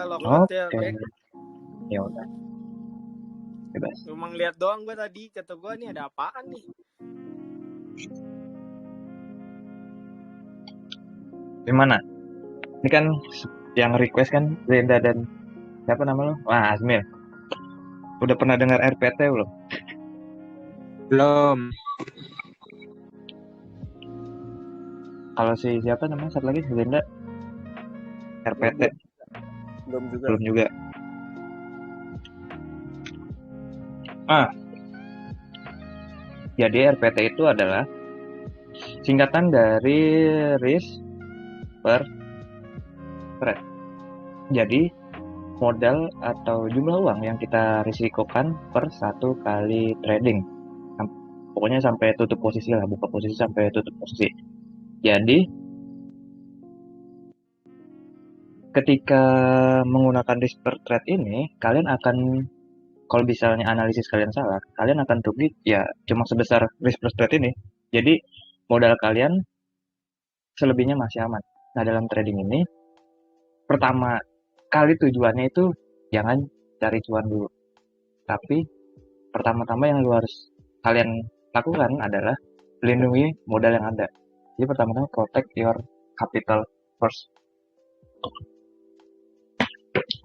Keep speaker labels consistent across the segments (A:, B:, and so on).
A: kalau cloud ya
B: Oke.
A: back.
B: Ya udah. Bebas.
A: Emang lihat doang gue tadi, kata gue nih ada apaan nih.
B: Gimana? Ini kan yang request kan Zenda dan siapa nama lo? Wah, Azmil. Udah pernah dengar RPT belum?
C: Belum.
B: Kalau si siapa namanya satu lagi Zenda? RPT
C: Belum juga.
B: belum juga. Jadi RPT itu adalah singkatan dari risk per spread. Jadi modal atau jumlah uang yang kita risikokan per satu kali trading. Pokoknya sampai tutup posisi lah, buka posisi sampai tutup posisi. Jadi ketika menggunakan risk per trade ini, kalian akan, kalau misalnya analisis kalian salah, kalian akan rugi ya cuma sebesar risk per trade ini. Jadi modal kalian selebihnya masih aman. Nah, dalam trading ini pertama kali tujuannya itu jangan cari cuan dulu. Tapi pertama-tama yang harus kalian lakukan adalah lindungi modal yang ada. Jadi pertama-tama protect your capital first.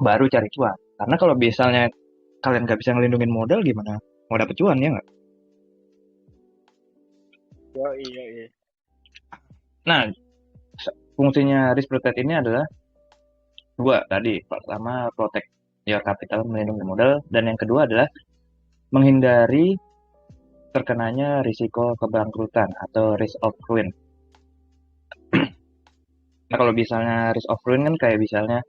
B: Baru cari cuan. Karena kalau misalnya kalian nggak bisa ngelindungin modal, gimana mau dapet cuan, ya nggak?
A: Iya.
B: Nah, fungsinya risk protect ini adalah dua tadi. Pertama, protect your capital, melindungi modal. Dan yang kedua adalah menghindari terkenanya risiko kebangkrutan atau risk of ruin. Nah, kalau misalnya risk of ruin kan kayak misalnya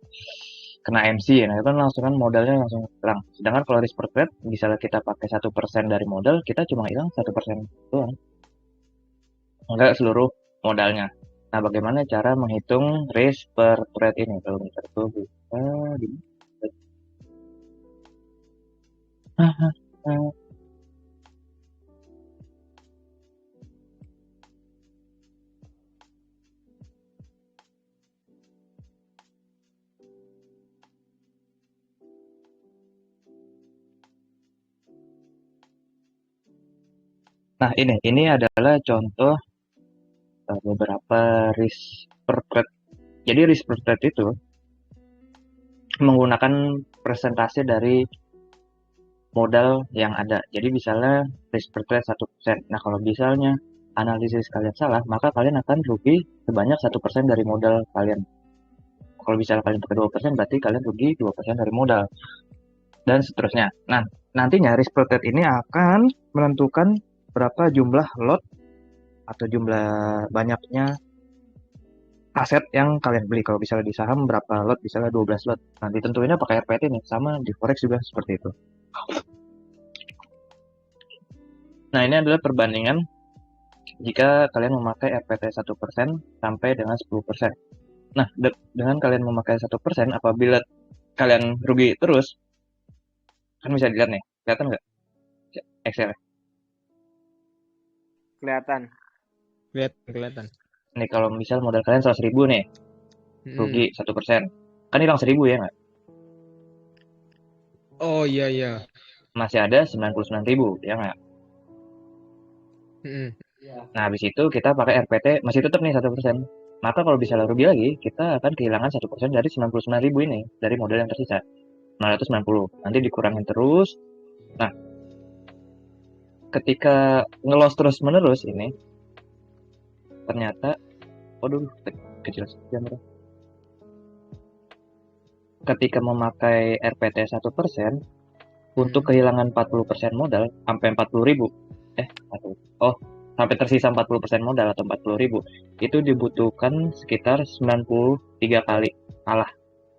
B: kena MC, nah itu kan langsung kan modalnya langsung hilang. Sedangkan kalau risk per trade, misalnya kita pakai 1% dari modal, kita cuma hilang 1% doang. Enggak seluruh modalnya. Nah, bagaimana cara menghitung risk per trade ini? Kalau misalnya itu bisa di Nah, ini adalah contoh beberapa risk per trade. Jadi risk per trade itu menggunakan persentase dari modal yang ada. Jadi misalnya risk per trade 1%. Nah, kalau misalnya analisis kalian salah, maka kalian akan rugi sebanyak 1% dari modal kalian. Kalau misalnya kalian pakai 2%, berarti kalian rugi 2% dari modal. Dan seterusnya. Nah, nantinya risk per trade ini akan menentukan berapa jumlah lot atau jumlah banyaknya aset yang kalian beli. Kalau misalnya di saham berapa lot, misalnya 12 lot. Nanti tentunya pakai RPT nih, sama di forex juga seperti itu. Nah, ini adalah perbandingan jika kalian memakai RPT 1% sampai dengan 10%. Nah, dengan kalian memakai 1%, apabila kalian rugi terus, kan bisa dilihat nih, kelihatan nggak Excel?
A: Kelihatan.
C: Kelihatan.
B: Nih, kalau misal modal kalian 100.000 nih, rugi 1%, kan hilang 1.000 ya nggak?
C: Oh iya.
B: Masih ada 99.000 ya nggak? Nah, habis itu kita pakai RPT, masih tetap nih 1%. Maka kalau bisa rugi lagi, kita akan kehilangan 1% dari 99.000 ini, dari modal yang tersisa. 990. Nanti dikurangin terus. Nah, ketika ngelos terus-menerus ini, ternyata, waduh, kecil sekali. Ketika memakai RPT 1%, untuk kehilangan 40% modal, sampai 40.000, sampai tersisa 40% modal atau 40.000, itu dibutuhkan sekitar 93 kali kalah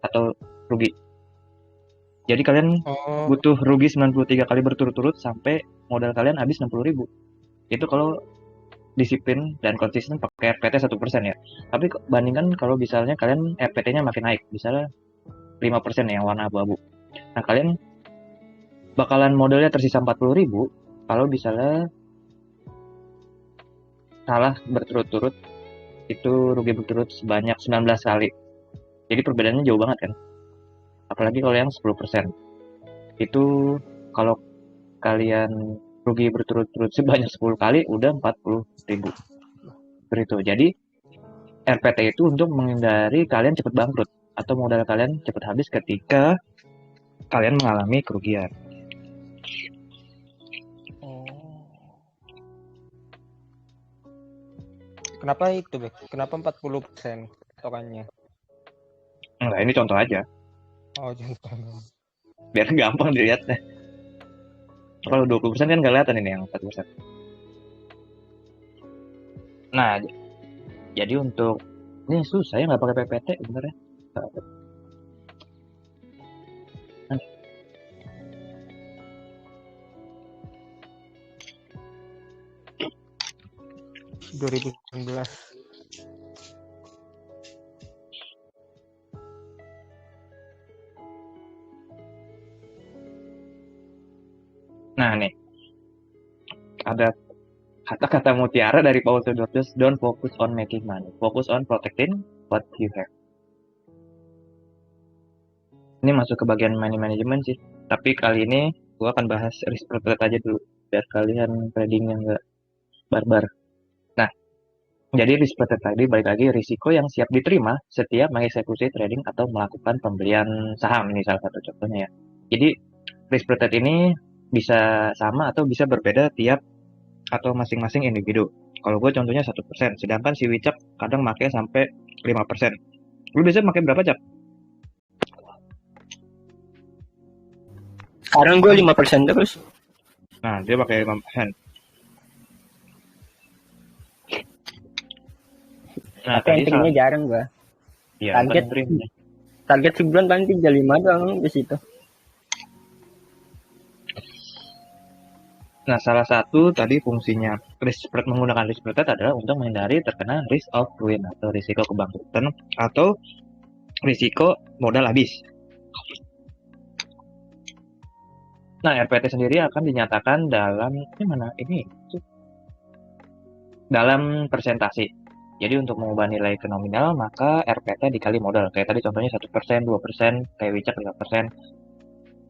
B: atau rugi. Jadi kalian butuh rugi 93 kali berturut-turut sampai modal kalian habis 60.000. Itu kalau disiplin dan konsisten pakai RPT 1% ya. Tapi bandingkan kalau misalnya kalian RPT-nya makin naik, misalnya 5% yang warna abu-abu. Nah, kalian bakalan modalnya tersisa 40.000 kalau misalnya salah berturut-turut, itu rugi berturut sebanyak 19 kali. Jadi perbedaannya jauh banget kan. apalagi kalau yang 10%. Itu kalau kalian rugi berturut-turut sebanyak 10 kali, udah 40.000. Seperti itu. Jadi, RPT itu untuk menghindari kalian cepat bangkrut atau modal kalian cepat habis ketika kalian mengalami kerugian.
C: Oh. Kenapa itu, Bek? Kenapa 40% tokannya?
B: Enggak, ini contoh aja,
C: Oh, contohnya.
B: biar gampang dilihatnya. Kalau 20% kan nggak kelihatan ini yang 4%. Nah, jadi untuk ini susah ya nggak pakai PPT bener ya. Nah,
C: 2019.
B: nah nih ada kata-kata mutiara dari Paul Tudor, don't focus on making money, focus on protecting what you have. Ini masuk ke bagian money management sih, tapi kali ini gua akan bahas risk prepared aja dulu biar kalian tradingnya nggak barbar. Nah, jadi risk prepared tadi balik lagi risiko yang siap diterima setiap mengeksekusi trading atau melakukan pembelian saham, ini salah satu contohnya ya. Jadi risk prepared ini bisa sama atau bisa berbeda tiap atau masing-masing individu. Kalau gue contohnya 1%, sedangkan si Wicak kadang pakai sampai 5%. Lu biasanya pakai berapa, Cak?
A: Sekarang gue 5% terus.
B: Nah, dia pakai 5%. Nah,
A: Tapi entry-nya jarang gue.
B: Iya,
A: Target sebulan paling 35 doang di situ.
B: Nah, salah satu tadi fungsinya risk spread menggunakan risk spread adalah untuk menghindari terkena risk of ruin atau risiko kebangkrutan atau risiko modal habis. Nah, RPT sendiri akan dinyatakan dalam persentase. Jadi untuk mengubah nilai ke nominal, maka RPT dikali modal. Kayak tadi contohnya 1%, 2%, kayak Wicak 5%.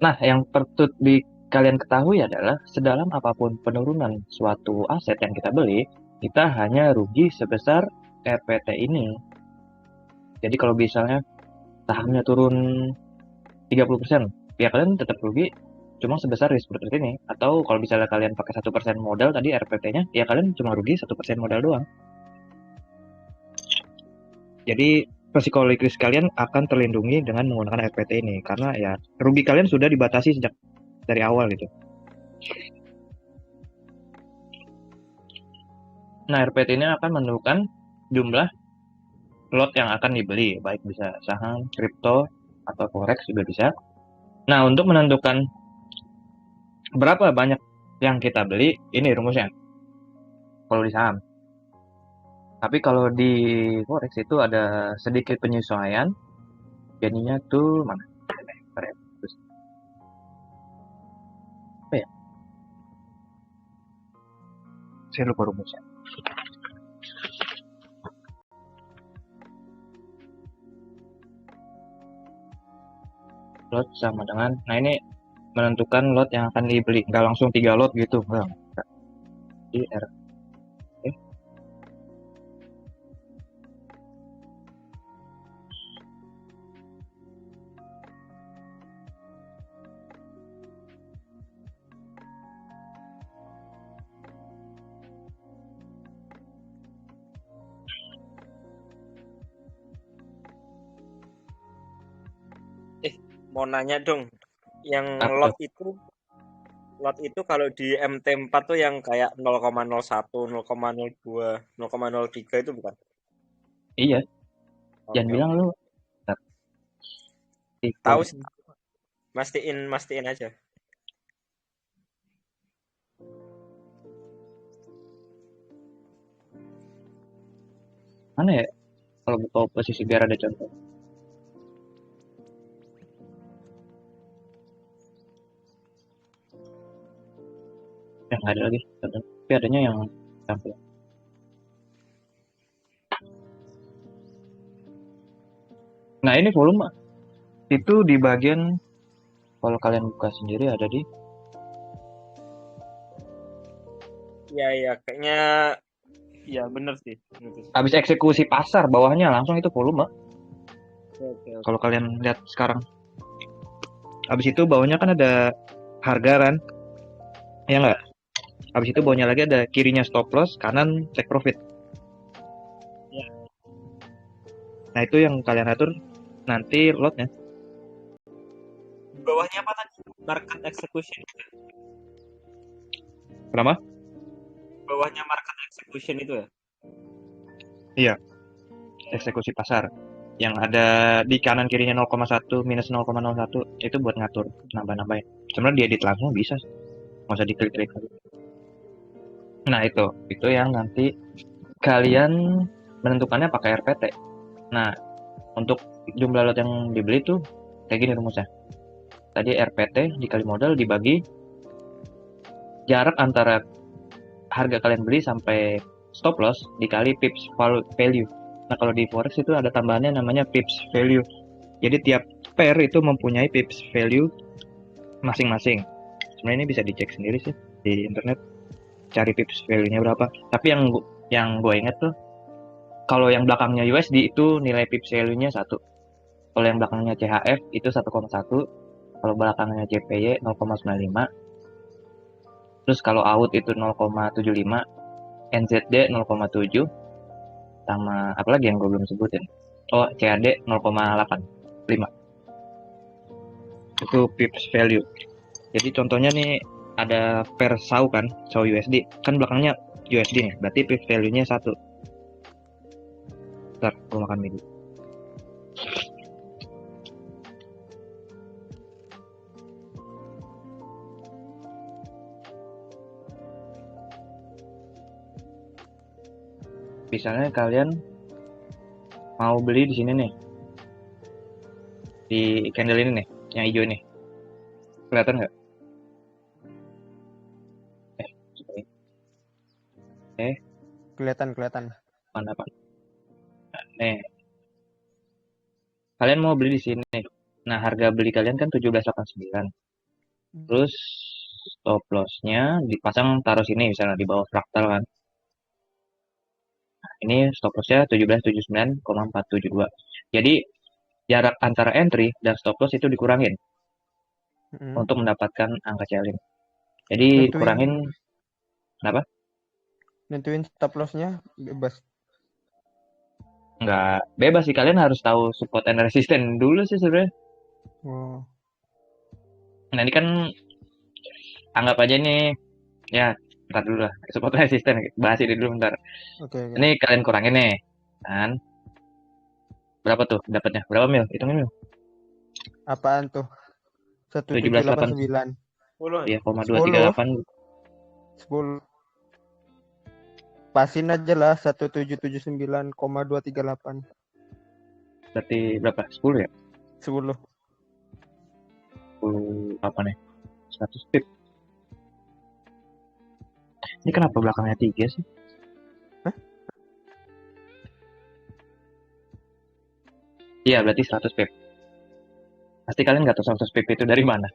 B: Nah, yang perlu kalian ketahui adalah sedalam apapun penurunan suatu aset yang kita beli, kita hanya rugi sebesar RPT ini. Jadi kalau misalnya sahamnya turun 30%, ya kalian tetap rugi cuma sebesar risk prepared ini. Atau kalau misalnya kalian pakai 1% modal tadi RPT-nya, ya kalian cuma rugi 1% modal doang. Jadi resiko likuiditas kalian akan terlindungi dengan menggunakan RPT ini karena ya rugi kalian sudah dibatasi sejak dari awal gitu. Nah, RPT ini akan menentukan jumlah lot yang akan dibeli, baik bisa saham, kripto, atau forex juga bisa. Nah, untuk menentukan berapa banyak yang kita beli, ini rumusnya. Kalau di saham. Tapi kalau di forex itu ada sedikit penyesuaian. Jadinya tuh mana? Terus apa ya? Saya lupa rumusnya. Lot sama dengan, nah ini menentukan lot yang akan dibeli, nggak langsung 3 lot gitu, enggak. Di R.
D: Mau nanya dong, yang
B: Apa?
D: lot itu kalau di MT4 tuh yang kayak 0,01, 0,02, 0,03 itu bukan?
B: Iya,
D: Oke,
B: jangan bilang
D: oke.
B: lu
D: Tahu sih. Mastiin aja.
B: mana ya? Kalau buka posisi biar ada contoh. Ya nggak ada lagi, tapi adanya yang sampel. Nah ini volume Itu di bagian, kalau kalian buka sendiri ada di
D: Iya kayaknya iya bener sih.
B: habis eksekusi pasar, bawahnya langsung itu volume.
D: Oke.
B: Kalau kalian lihat sekarang, habis itu bawahnya kan ada harga kan, ya nggak? Habis itu bawahnya lagi ada kirinya stop loss, kanan take profit.
D: Ya.
B: Nah itu yang kalian atur nanti lotnya.
D: Di bawahnya apa tadi? Market execution.
B: Kenapa?
D: Bawahnya market execution itu ya?
B: Iya, eksekusi pasar. Yang ada di kanan kirinya 0,1 minus 0,01 itu buat ngatur nambah-nambahin. Sebenarnya diedit langsung bisa, nggak usah diklik-klik. Nah itu yang nanti kalian menentukannya pakai RPT. Nah untuk jumlah lot yang dibeli tuh kayak gini rumusnya. Tadi RPT dikali modal dibagi jarak antara harga kalian beli sampai stop loss dikali pips value. Nah kalau di forex itu ada tambahannya namanya pips value. Jadi tiap pair itu mempunyai pips value masing-masing. Sebenarnya ini bisa dicek sendiri sih di internet, cari pips value-nya berapa. Tapi yang gue inget tuh kalau yang belakangnya USD itu nilai pips value-nya 1. Kalau yang belakangnya CHF itu 1,1. Kalau belakangnya JPY 0,95. Terus kalau AUD itu 0,75, NZD 0,7, sama apa lagi yang gue belum sebutin. Oh, CAD 0,85. Itu pips value. Jadi contohnya nih ada pair SAU kan, SAU USD. Kan belakangnya USD nih, berarti pips value-nya 1. Bentar, gue makan mie dulu. Misalnya kalian mau beli di sini nih, di candle ini nih, yang hijau ini, kelihatan nggak?
C: Kelihatan.
B: Mana pak? Nih, kalian mau beli di sini. Nah, harga beli kalian kan 17,89. Terus stop loss-nya dipasang taruh sini misalnya di bawah fraktal kan. Nah, ini stop loss-nya 1779,472. Jadi jarak antara entry dan stop loss itu dikurangin untuk mendapatkan angka challenge. Jadi dikurangin kenapa?
C: Nentuin stop loss-nya bebas.
B: Nggak bebas sih, kalian harus tahu support and resistance dulu sih sebenarnya.
C: Oh.
B: Nah ini kan anggap aja nih, ya ntar dulu lah, support and resistance, bahas ini dulu bentar.
C: Oke.
B: Ini kalian kurangin nih, kan? Berapa tuh dapatnya? Berapa mil? Hitungin mil.
C: Apaan tuh? 1789.
D: 10.
B: Ya, 0,238.
C: 10. Pasin aja lah 1779,238.
B: Berarti berapa? 10 ya?
C: 10.
B: 10 apa nih? 100 pip. Ini kenapa belakangnya 3 sih?
C: Hah?
B: Iya, berarti 100 pip. Pasti kalian nggak tahu 100 pip itu dari mana.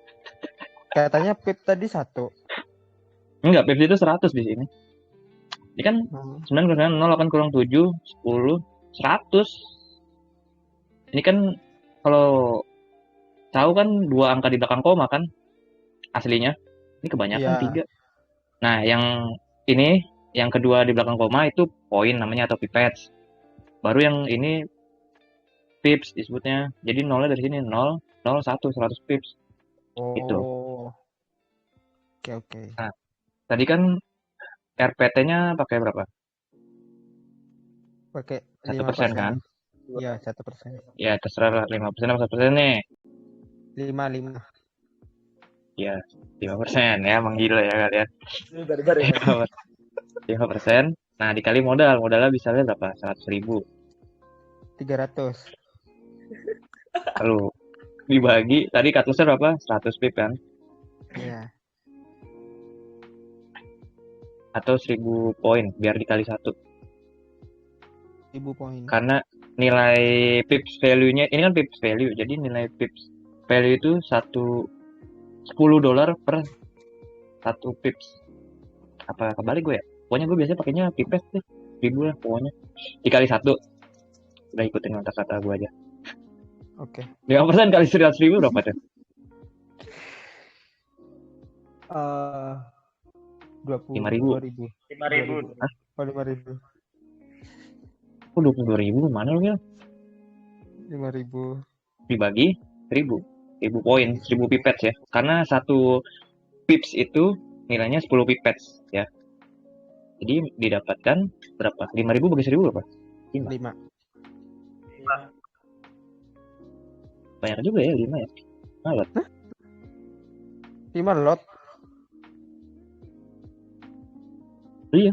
C: Katanya pip tadi 1.
B: Enggak, pip itu 100 di sini. Ini kan 9 kurang 0, 8 kurang 7, 10, 100. Ini kan kalau tahu kan 2 angka di belakang koma kan aslinya. Ini kebanyakan 3. Nah, yang ini, yang kedua di belakang koma itu poin namanya atau pipettes. Baru yang ini pips disebutnya. Jadi nolnya dari sini 0, 0, 1, 100 pips. Gitu.
C: Oke.
B: Nah, tadi kan RPT-nya pakai berapa?
C: Pakai
B: 1% kan?
C: Iya, 1%.
B: Ya, terserah 5% apa 1% nih.
C: 5.
B: Ya, 5% ya, emang gila ya kalian.
D: Bentar ya.
B: 5%. Nah, dikali modalnya bisa lihat berapa? 100.000.
C: 300.
B: Lalu dibagi, tadi katusnya berapa? 100 pip kan?
C: Iya.
B: Atau 1000 poin, biar dikali 1.
C: 1000 poin.
B: Karena nilai pips value-nya ini kan pips value. Jadi nilai pips value itu $10 per satu pips. Apa kebalik gue ya? Pokoknya gue biasanya pakainya pipes tuh 1000 lah pokoknya. Dikali satu. Udah ikutin kata-kata gue aja.
C: Oke.
B: 5% kali 100.000 berapa tuh? 5.000.
C: 22.000.
D: 5.000.
B: Hah?
C: Oh, 5.000.
B: Kok 22.000? Mana lu, Gil?
C: 5.000.
B: Dibagi 1000. 1000 poin, 1000 pipets ya. Karena satu pips itu nilainya 10 pipets ya. Jadi didapatkan berapa? 5.000 bagi 1.000 berapa? 5.
C: 5.
B: Banyak juga ya 5 ya. Alat.
C: 5 lot.
B: Iya.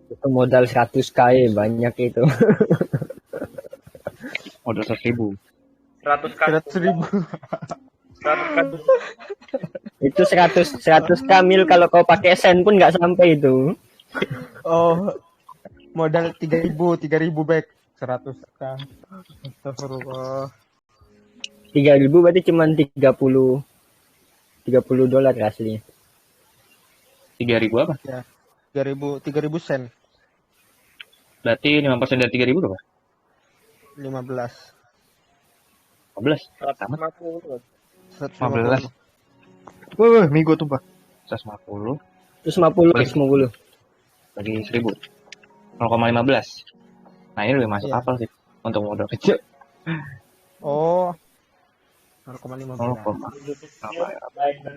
A: Itu modal 100k banyak itu.
B: Modal 100.000.
D: 100 kan.
C: 100.000.
D: 100 kan.
A: Itu 100 mil kalau kau pakai sen pun nggak sampai itu.
C: Oh, modal 3.000 back 100k. Astagfirullah.
A: 3.000 berarti cuma 30 dolar aslinya.
B: 3.000 apa?
C: Ya. 3.000 sen.
B: Berarti 5% dari 3.000 berapa?
C: 15.
B: 15.
D: 150.
C: 150.
B: Wah, mie gua tumpah. 150
A: Terus 50
B: bagi 1.000. 0,15. Nah, ini lebih masuk
C: Iya.
B: akal sih untuk modal kecil.
C: Oh. 0,15.
B: 0,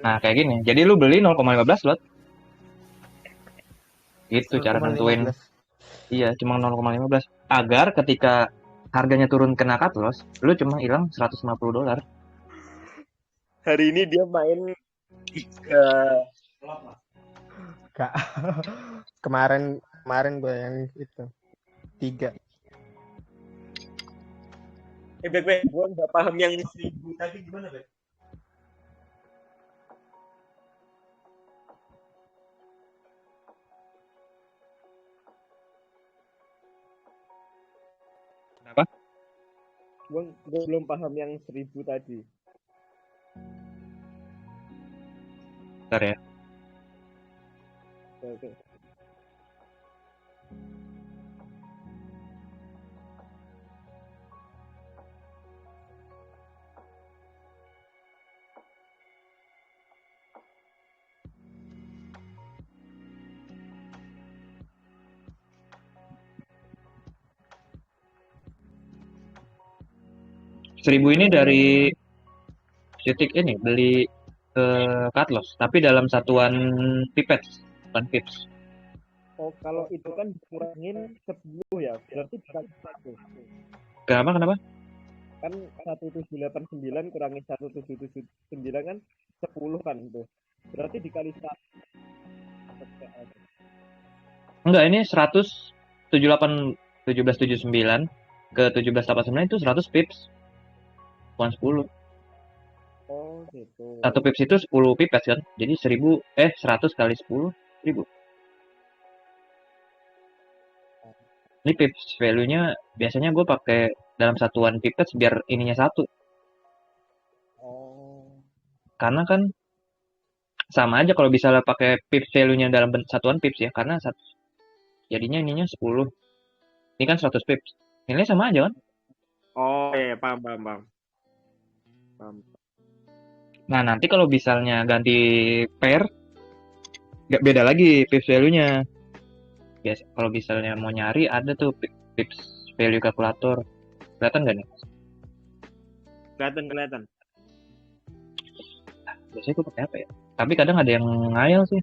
B: nah, kayak gini. Jadi lu beli 0,15 lot. Gitu cara nentuin.
C: 0,15.
B: Iya, cuma 0,15. Agar ketika harganya turun kena cut loss, lu cuma hilang $150.
D: Hari ini dia main 3.
C: Kak. kemarin gue yang itu 3.
D: Bek, gue nggak paham yang 1.000 tadi gimana, Bek?
B: Kenapa?
D: Gue belum paham yang 1.000 tadi.
B: Bentar ya.
D: Oke.
B: Seribu ini dari titik ini beli ke cut loss, tapi dalam satuan pipet, bukan pips.
D: Oh, kalau itu kan dikurangin 10 ya, berarti dikali 1.
B: Kenapa?
D: Kan 1789 kurangi 1779 kan 10 kan itu. Berarti dikali 1.
B: Enggak, ini 1779 ke 1789 itu 100 pips. Bukan 10.
D: Oh, gitu.
B: Satu pips itu 10 pipet kan. Jadi 100 kali 10 1000. Ini pips value-nya biasanya gue pakai dalam satuan pipet biar ininya satu.
D: Oh.
B: Karena kan sama aja kalau bisa pakai pips value-nya dalam satuan pips ya, karena jadinya ininya 10. Ini kan 100 pips. Nilainya sama aja kan?
D: Oh, iya, paham.
B: Nah, nanti kalau misalnya ganti pair, nggak beda lagi pips value-nya. Biasa, kalau misalnya mau nyari, ada tuh pips value kalkulator. Kelihatan nggak nih?
D: Kelihatan.
B: Biasanya gue pakai apa ya? Tapi kadang ada yang ngayal sih.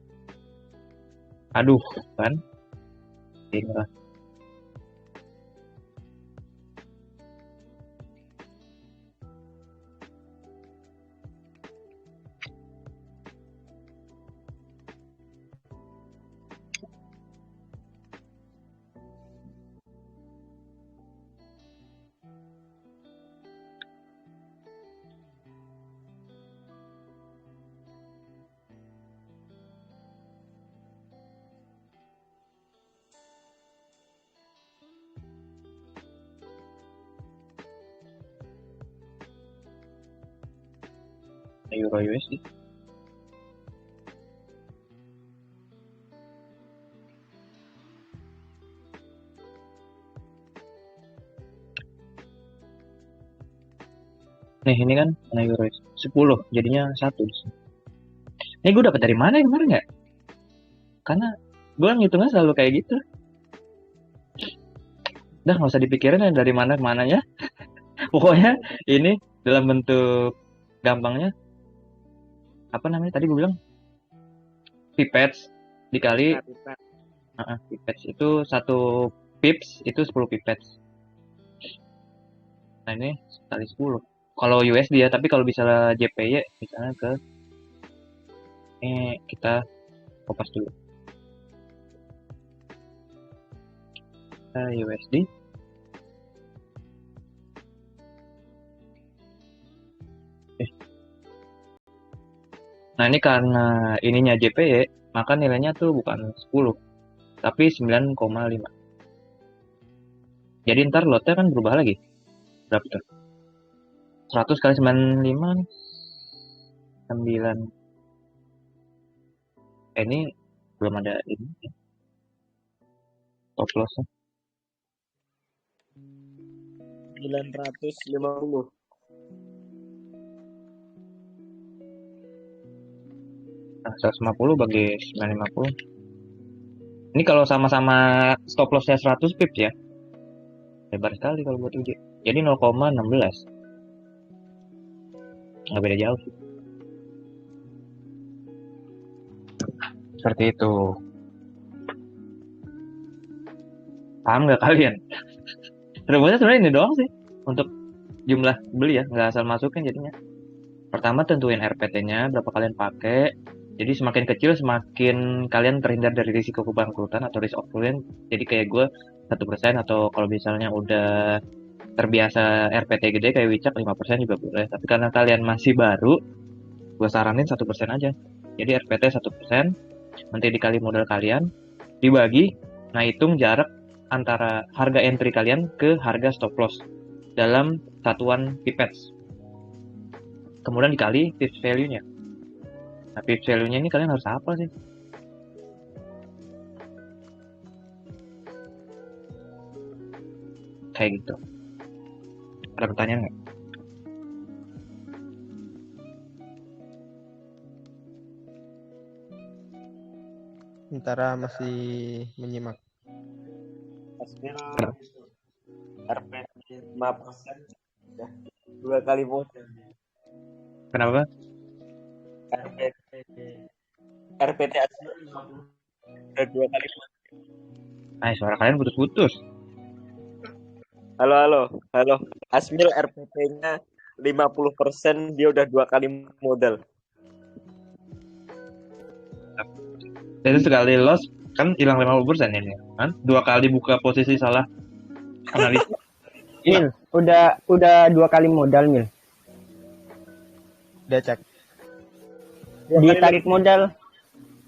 B: Aduh, kan? Inilah. Euro USD. Nih ini kan mana Euro 10 jadinya 1. Ini gue dapat dari mana ya kemarin ya? Karena gue ngitungnya selalu kayak gitu. Udah nggak usah dipikirin ya dari mana ke mananya. Pokoknya ini dalam bentuk gampangnya apa namanya tadi gue bilang pipettes dikali pipettes itu 1 pips itu 10 pipettes. Nah ini kali 10. Kalau USD ya, tapi kalau misalnya JPY misalnya ke ini kita kopas dulu. USD. Nah ini karena ininya JPY, maka nilainya tuh bukan 10, tapi 9,5. Jadi ntar lotnya kan berubah lagi. Berapa tuh? 100 kali 95 nih. 9. Ini belum ada ini. Stop lossnya.
D: 950.
B: Nah, 150 bagi 950. Ini kalau sama-sama stop lossnya 100 pips ya. Lebar sekali kalau buat UJ. Jadi 0,16. Nggak beda jauh sih. Seperti itu. Paham nggak kalian? Rumusnya sebenarnya ini doang sih. Untuk jumlah beli ya. Nggak asal masukin jadinya. Pertama tentuin RPT-nya. Berapa kalian pakai. Jadi semakin kecil semakin kalian terhindar dari risiko kebangkrutan atau risk of ruin. Jadi kayak gue 1% atau kalau misalnya udah terbiasa RPT gede kayak Wicak 5% juga boleh. Tapi karena kalian masih baru, gue saranin 1% aja. Jadi RPT 1%, nanti dikali modal kalian, dibagi, nah hitung jarak antara harga entry kalian ke harga stop loss dalam satuan pipettes. Kemudian dikali pips value-nya. Nah pips value-nya ini kalian harus apa sih? Kayak gitu. Ada pertanyaan nggak?
C: Sementara masih menyimak.
D: Asmil RPT 5%. Ya. 2 kali modal.
B: Kenapa?
D: RPT Asmil 50. Udah 2 kali modal.
B: Nah, suara kalian putus-putus.
D: Halo. Asmil RPT-nya 50%, dia udah 2 kali modal.
B: Jadi sekali loss kan hilang 50% ini kan? 2 kali buka posisi salah analis.
A: Mil, udah 2 kali modal, Mil.
C: Udah cek.
A: Ditarik modal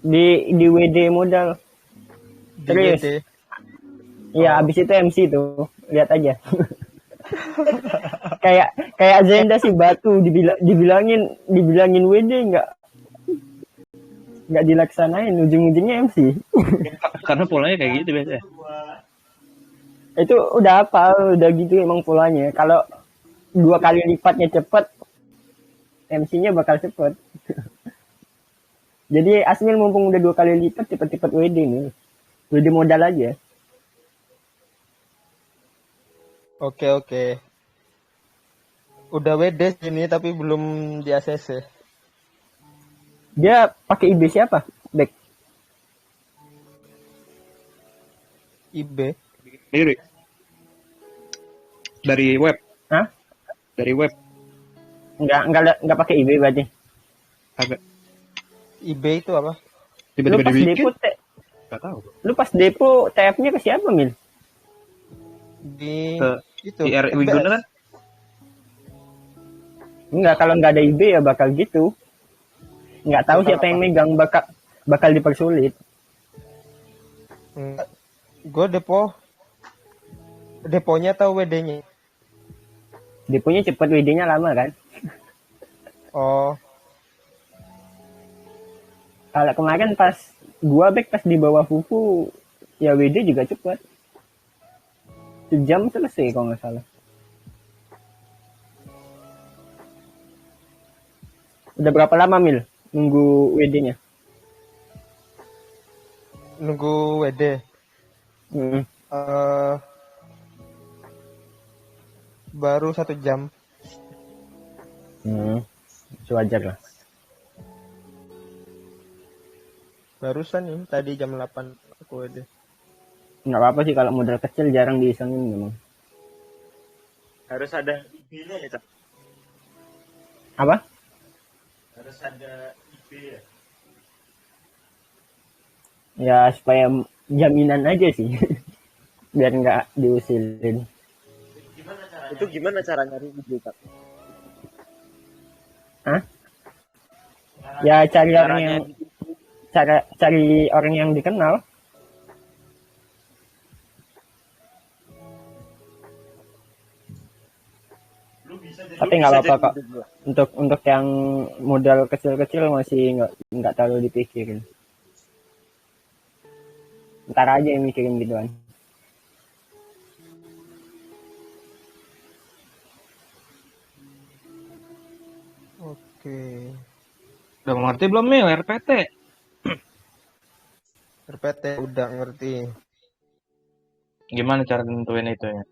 A: di WD modal.
C: Di
A: Serius?
C: WD.
A: Iya, abis itu MC tuh. Lihat aja. kayak Zenda sih batu dibilangin WD nggak dilaksanain, ujung-ujungnya MC.
B: Karena polanya kayak gitu biasanya.
A: Itu udah apa, udah gitu emang polanya. Kalau 2 kali lipatnya cepet, MC-nya bakal cepet. Jadi Asmil mumpung udah 2 kali lipat, cepet-cepet WD nih. WD modal aja.
C: Oke. Udah WD sini tapi belum di ACC.
A: Dia pakai IB siapa? Back.
C: IB.
B: Sendiri. Dari web.
A: Hah?
B: Dari web.
A: Enggak pakai IB berarti.
B: Agak.
C: IB itu apa?
A: Lu
B: Tiba-tiba
A: pas
B: dibikin.
A: depo
B: Gak tahu.
A: Lu pas depo TF-nya ke siapa, Mil?
C: Di
B: Ke
C: itu.
B: IR
C: FBS.
B: Wiguna kan?
A: Enggak, kalau nggak ada IB ya bakal gitu. Nggak tahu siapa yang megang, bakal dipersulit.
C: Gue deponya tahu WD-nya.
A: Deponya cepet, WD-nya lama kan?
C: Oh,
A: Kalau kemarin pas gua back pas di bawah Fufu, ya WD juga cepet. Sejam selesai kalau nggak salah. Udah berapa lama Mil nunggu WD-nya?
C: Nunggu WD.
A: Hmm.
C: Baru 1 jam.
A: Sewajar lah.
C: Barusan nih, tadi jam 8 aku WD.
A: Nggak apa-apa sih kalau modal kecil jarang diisengin memang.
D: Harus ada IB-nya ya, Cak?
A: Apa?
D: Harus ada IB ya.
A: Ya supaya jaminan aja sih. Biar nggak diusilin.
D: Itu gimana cara nyari IB, Cak?
A: Hah? Ya cari orang
D: Caranya
A: yang cari orang yang dikenal. Tapi nggak apa-apa kok. Untuk yang modal kecil-kecil masih nggak terlalu dipikirin. Ntar aja yang mikirin gituan.
C: Oke.
B: Udah ngerti belum Mil RPT?
C: RPT udah ngerti.
B: Gimana cara nentuin itu ya?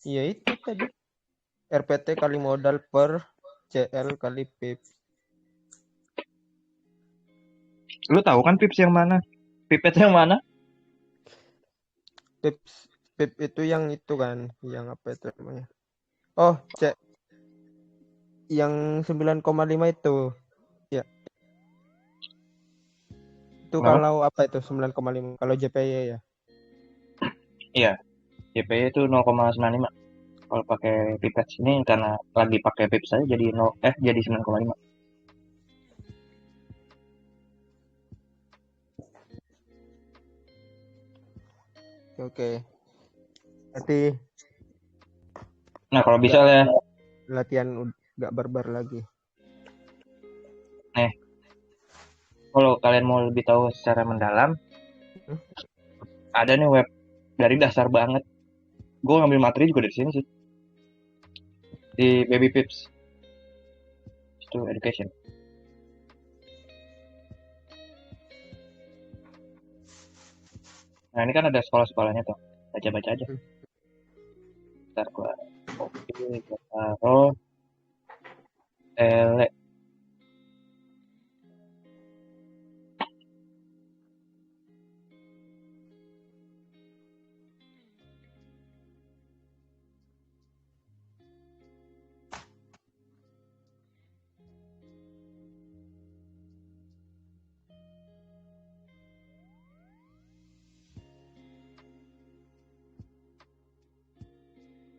C: Iya itu tadi. RPT kali modal per CL kali PIP.
B: Lu tahu kan pips yang mana? Pipet yang mana?
C: PIP itu yang itu kan, yang apa itu namanya? Oh, yang 9,5 itu. Ya. Itu
B: Kenapa?
C: kalau apa itu 9,5? Kalau JPY ya.
B: Iya, JPY itu 0,95. Kalau pakai pipet ini karena lagi pakai pips saja jadi jadi 9,5.
C: Oke. Berarti
B: Nah, kalau bisa
C: nggak
B: ya,
C: latihan nggak barbar lagi.
B: nih, kalau kalian mau lebih tahu secara mendalam, ada nih web dari dasar banget. Gue ngambil materi juga dari sini sih. Di Baby Pips. Itu education. Nah, ini kan ada sekolah-sekolahnya tuh. Baca-baca aja. Ntar gua taruh tele.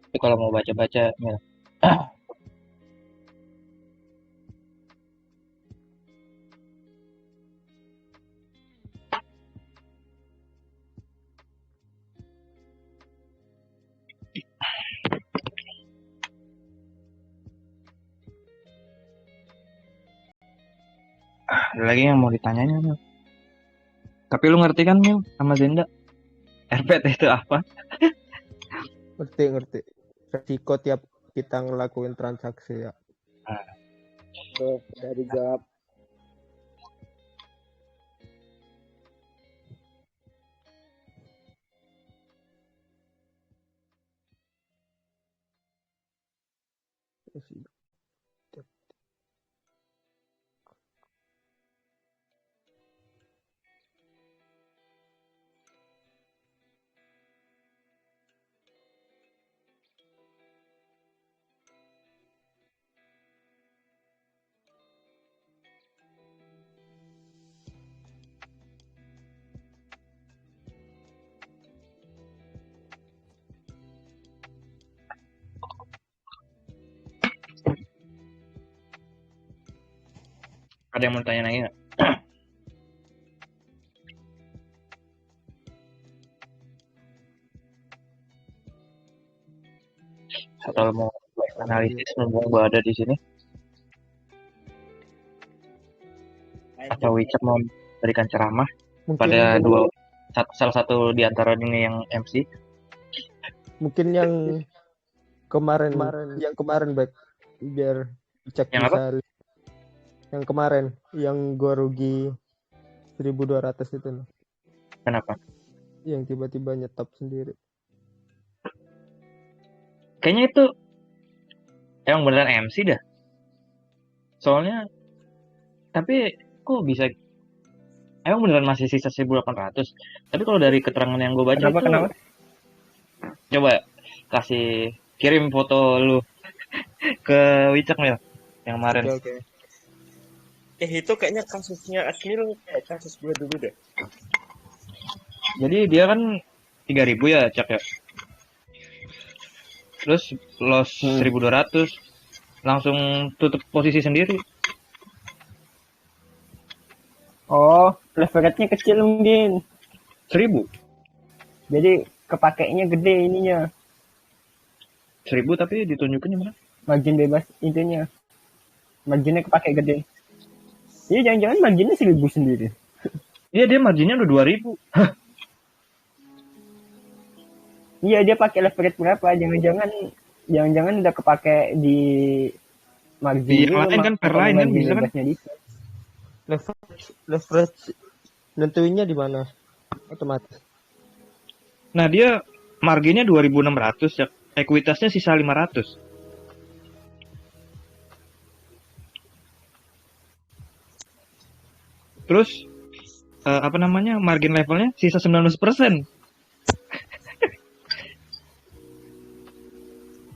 B: Tapi kalau mau baca-baca, Mil. Ada lagi yang mau ditanyanya, Mil. Tapi lu ngerti kan, Mil, sama Zenda? RPT itu apa?
C: Ngerti. Resiko tiap kita ngelakuin transaksi ya.
D: Dari jawab.
B: Ada yang mau tanya lagi nggak? Atau mau analisis mumpung gua ada di sini? atau WeChat mau berikan ceramah
C: Mungkin
B: pada salah satu di antara ini yang MC.
C: mungkin yang kemarin baik biar cek
B: Yang apa?
C: bisa lihat. Yang kemarin yang gua rugi 1.200 itu loh.
B: Kenapa?
C: Yang tiba-tiba nyetop sendiri.
B: Kayaknya itu emang beneran MC dah. Soalnya, tapi kok bisa emang beneran masih sisa 1.800. Tapi kalau dari keterangan yang gue baca
A: Kenapa?
B: itu,
A: Kenapa?
B: coba kasih kirim foto lu ke WeChat Mil yang kemarin.
C: Oke.
D: Itu kayaknya kasusnya Admil kayak kasus gue dulu deh.
B: Jadi dia kan 3.000 ya, Cak ya. Terus loss 1.200, langsung tutup posisi sendiri.
A: Oh, leverage-nya kecil mungkin.
B: 1.000.
A: Jadi kepakainya gede ininya.
B: 1.000 tapi ditunjukin gimana?
A: Margin bebas intinya. Marginnya kepakai gede. Iya, jangan-jangan marginnya 1.000 sendiri.
B: Iya, dia marginnya udah 2.000.
A: Iya, dia pakai leverage berapa? Jangan-jangan udah kepake di margin
B: Iya,
A: ini,
B: lain kan per line kan bisa kan?
A: bebasnya dikit.
C: Leverage nentuinnya di mana? Otomatis.
B: Nah, dia marginnya 2.600 ya. Ekuitasnya sisa 500. Terus margin levelnya sisa 19%.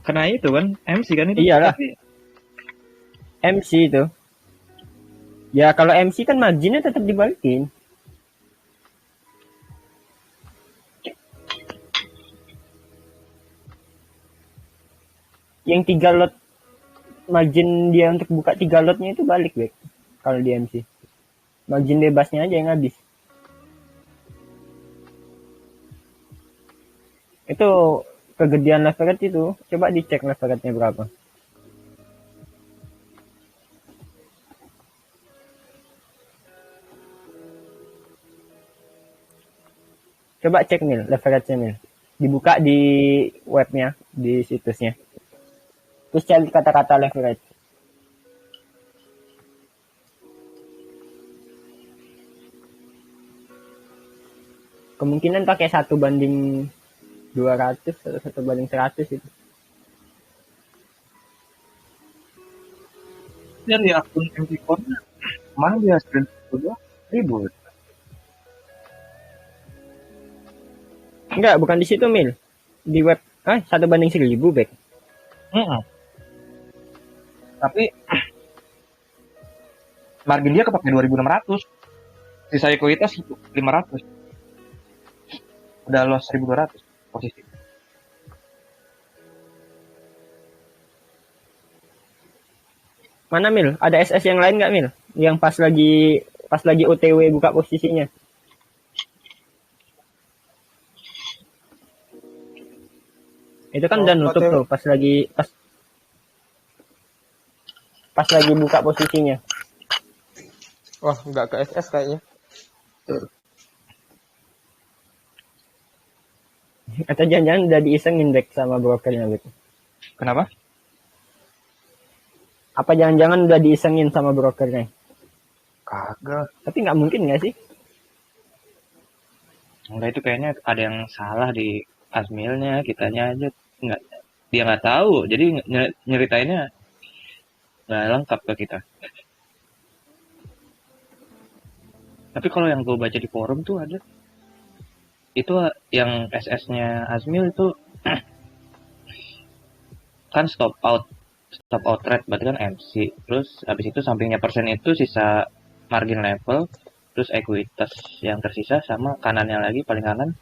B: Karena itu kan MC kan itu.
A: Iyalah.
B: Tapi
A: MC itu. Ya kalau MC kan marginnya tetap dibalikin. Yang 3 lot margin dia untuk buka 3 lotnya itu balik, Bek. Kalau di MC. Margin bebasnya aja yang habis. Itu kegedean leverage itu. Coba dicek leverage-nya berapa. Coba cek Mil, leverage-nya Mil. Dibuka di webnya, di situsnya. Terus cari kata-kata leverage. Kemungkinan pakai 1/200 atau 1/100 itu.
B: dari akun MC Corner mana dia 2.000.
A: Enggak, bukan di situ Mil. Di web 1/1000 Bek.
B: Tapi margin dia kepake 2.600. Sisa ekuitas 500. Udah loss 1.200 posisi.
A: Mana Mil? Ada SS yang lain nggak Mil? Yang pas lagi OTW buka posisinya. Itu kan udah nutup
C: OTW.
A: tuh pas lagi buka posisinya.
C: Wah, nggak ke SS kayaknya.
A: Atau jangan-jangan udah diisengin Bek sama brokernya Bek.
B: Kenapa?
A: Apa jangan-jangan udah diisengin sama brokernya?
B: Kagak.
A: Tapi nggak mungkin nggak sih?
B: Enggak, itu kayaknya ada yang salah di Asmilnya, kitanya aja dia nggak tahu, jadi nyeritainnya nggak lengkap ke kita. Tapi kalau yang gue baca di forum tuh ada itu yang SS-nya Asmil itu kan stop out trade berarti kan MC, terus habis itu sampingnya persen itu sisa margin level, terus ekuitas yang tersisa, sama kanannya lagi paling kanan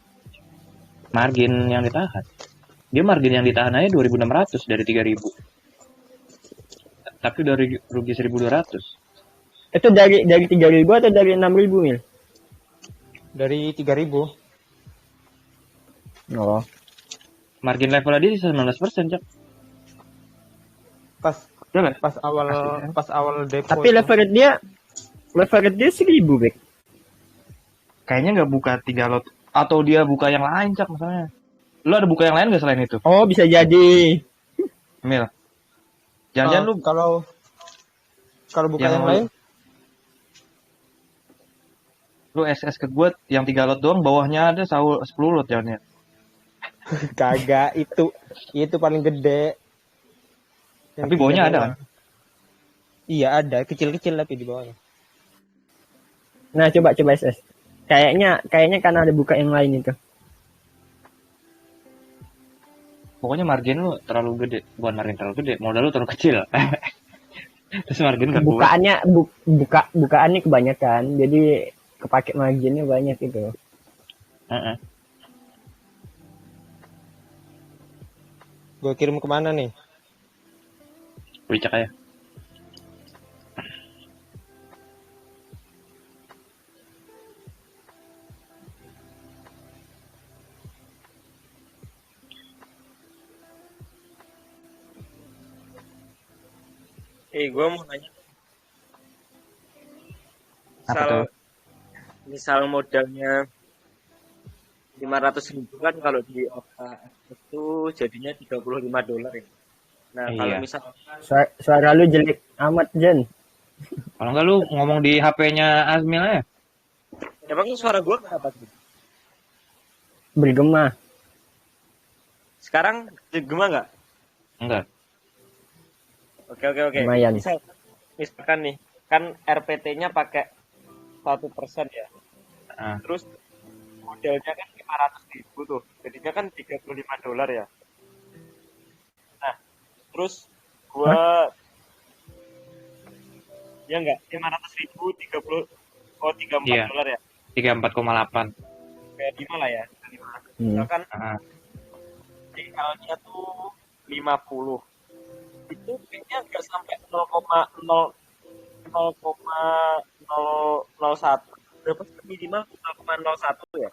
B: margin yang ditahan. Dia margin yang ditahan aja 2.600 dari 3.000. Tapi udah rugi 1.200.
A: Itu dari 3.000 atau dari 6.000 Mil?
C: Dari 3.000.
A: Oh.
B: Margin level dia sisa 19%, Cak.
C: Pas
B: Udah lah.
C: pas awal depo.
A: Tapi
C: itu.
A: leverage dia Leverage dia 1000, Bek.
B: Kayaknya nggak buka 3 lot. Atau dia buka yang lain, Cak, misalnya. Lu ada buka yang lain nggak selain itu?
A: Oh, bisa jadi.
B: Mil. Jangan-jangan lu
C: kalau buka yang
B: yang
C: lain
B: lu SS ke gua yang 3 lot doang, bawahnya ada 10 lot jangan ya.
C: kagak itu paling gede. Yang
B: Tapi bawahnya
C: 3
B: ada
C: doang.
B: kan?
C: Iya ada, kecil-kecil tapi di bawahnya.
A: Nah, coba SS. Kayaknya karena ada buka yang lain itu.
B: Pokoknya margin lu terlalu gede, bukan margin terlalu gede, modal lu terlalu kecil. Terus margin nggak kuat.
A: Bukaannya kebanyakan, jadi kepake marginnya banyak itu.
B: Heeh.
C: Gue kirim kemana nih?
B: Wicak aja.
D: Gue mau nanya.
B: Apa tuh?
D: Misal modalnya 500.000 kan, kalau di OTA itu jadinya $35 ya. Nah, kalau
B: Iya.
D: misal
A: Suara lu jelek amat, Jen.
B: Kalau nggak lu ngomong di HP-nya Azmil ya?
D: emang suara gue kenapa sih?
A: Bergema.
D: Sekarang gema nggak?
B: Enggak.
D: Oke.
A: Lumayan.
D: Misalkan nih, kan RPT-nya pakai 1% ya.
B: Ah.
D: Terus modalnya kan 500.000 tuh. Jadinya kan $35 ya. Nah, terus gua ya enggak, 500.000 $34
B: Iya.
D: ya.
B: 34,8.
D: Kayak 5 lah ya. 5. Kan
B: Ah.
D: DL-nya tuh 50. Itu kayaknya enggak sampai 0,01. Berapa sih minimal 0,01 ya?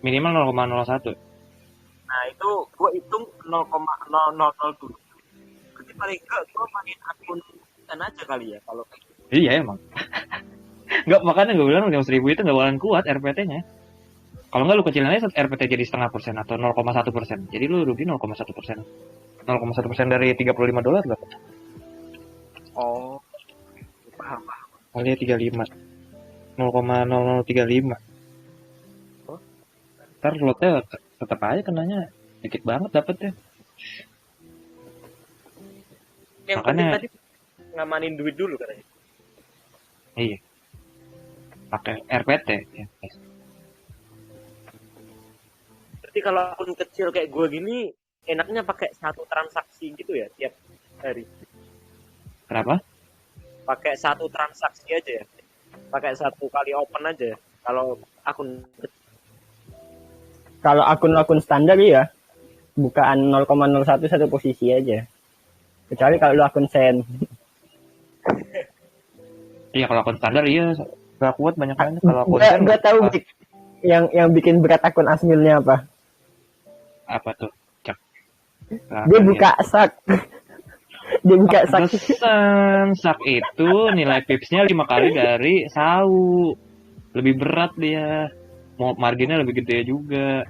B: Minimal 0,01.
D: Nah, itu gue hitung 0,0007. Berarti paling enggak gue mainin akun kan aja kali ya kalau kayak gitu.
B: Iya emang. Enggak, makanya gue bilang 500.000 itu nggak bakalan kuat RPT-nya. Kalau nggak lu kecilin aja RPT jadi 0,5% atau 0,1%. Jadi lu rugi 0,1%. 0,1% dari $35 lah.
D: Oh, paham.
B: Kali 35. 0,0035.
D: Oh.
B: Ntar lotnya tetap aja kenanya dikit banget dapetnya.
D: Yang
B: Makanya-
D: penting tadi ngamanin duit dulu katanya.
B: Iya. Pakai RPT ya.
D: Berarti kalau akun kecil kayak gue gini, enaknya pakai satu transaksi gitu ya tiap hari.
B: Kenapa?
D: Pakai satu transaksi aja ya. Pakai satu kali open aja ya. Kalau akun
A: Kalau akun-akun standar ya, bukaan 0,01 satu posisi aja. Kecuali kalau lu akun sen.
B: Iya kalau akun standar iya gak kuat banyak kan. Kalau akun sen
A: Gua tahu Bik, yang bikin berat akun Asmilnya apa?
B: apa tuh? Cek.
A: Dia buka sak. Dia buka sak.
B: Pantesan sak itu nilai pipsnya 5 kali dari sau. Lebih berat dia. Mau marginnya lebih gede juga.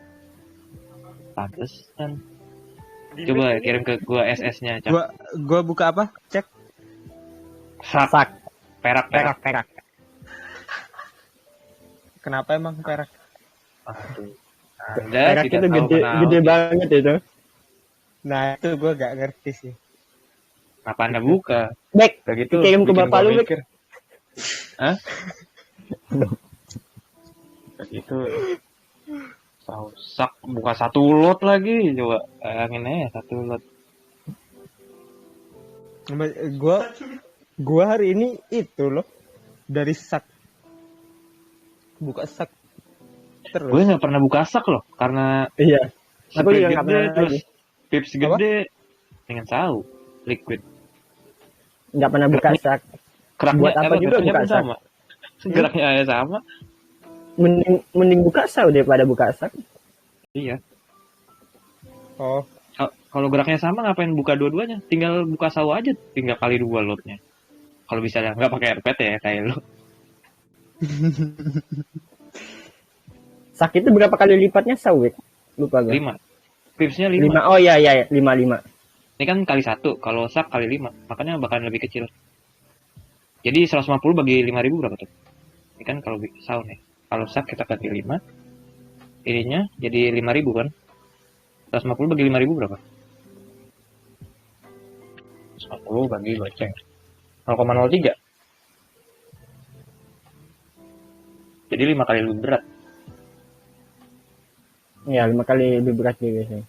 B: Pantesan. Coba kirim ke gua SS-nya, Cak.
C: Gua buka apa? Cek.
B: Sak. Perak.
C: Kenapa emang perak?
B: Aduh.
A: Perak itu gede banget itu.
C: Nah, itu gua gak ngerti sih.
B: Apa Anda buka?
A: Bek,
B: Kayak gitu.
A: kirim ke
B: bikin
A: bapak
B: gua
A: lu, Bek.
B: mikir. Hah? Itu sak buka satu lot lagi, coba bayangin aja satu lot.
C: Gua hari ini itu loh dari sak buka sak terus.
B: Gue nggak pernah buka sak loh, karena
A: Iya. Aku
B: spread
A: juga nggak pernah
B: terus
A: lagi.
B: pips gede, pengen tahu liquid.
A: Nggak pernah buka sak.
B: Keraknya
A: Buat apa juga
B: geraknya
A: buka
B: pun
A: sak?
B: sama. Geraknya aja sama.
A: Mending buka sak daripada buka sak.
B: Iya.
C: Oh,
B: Kalau geraknya sama ngapain buka dua-duanya? Tinggal buka saw aja, tinggal kali 2 lotnya. Kalau bisa ya nggak pakai RPT ya kayak lu.
A: Sak itu berapa kali lipatnya sawit? Lupa gue.
B: 5. Pipsnya 5.
A: 5. Oh iya, 5.
B: Ini kan kali 1, kalau sak kali 5, makanya bakalan lebih kecil. Jadi 150 bagi 5.000 berapa tuh? Ini kan kalau sound ya. Kalau sak kita bagi 5, ininya jadi 5.000 kan? 150 bagi 5.000 berapa? 150 bagi goceng. 0,03. Jadi 5 kali lebih berat.
A: Ya, 5 kali lebih berat dia biasanya.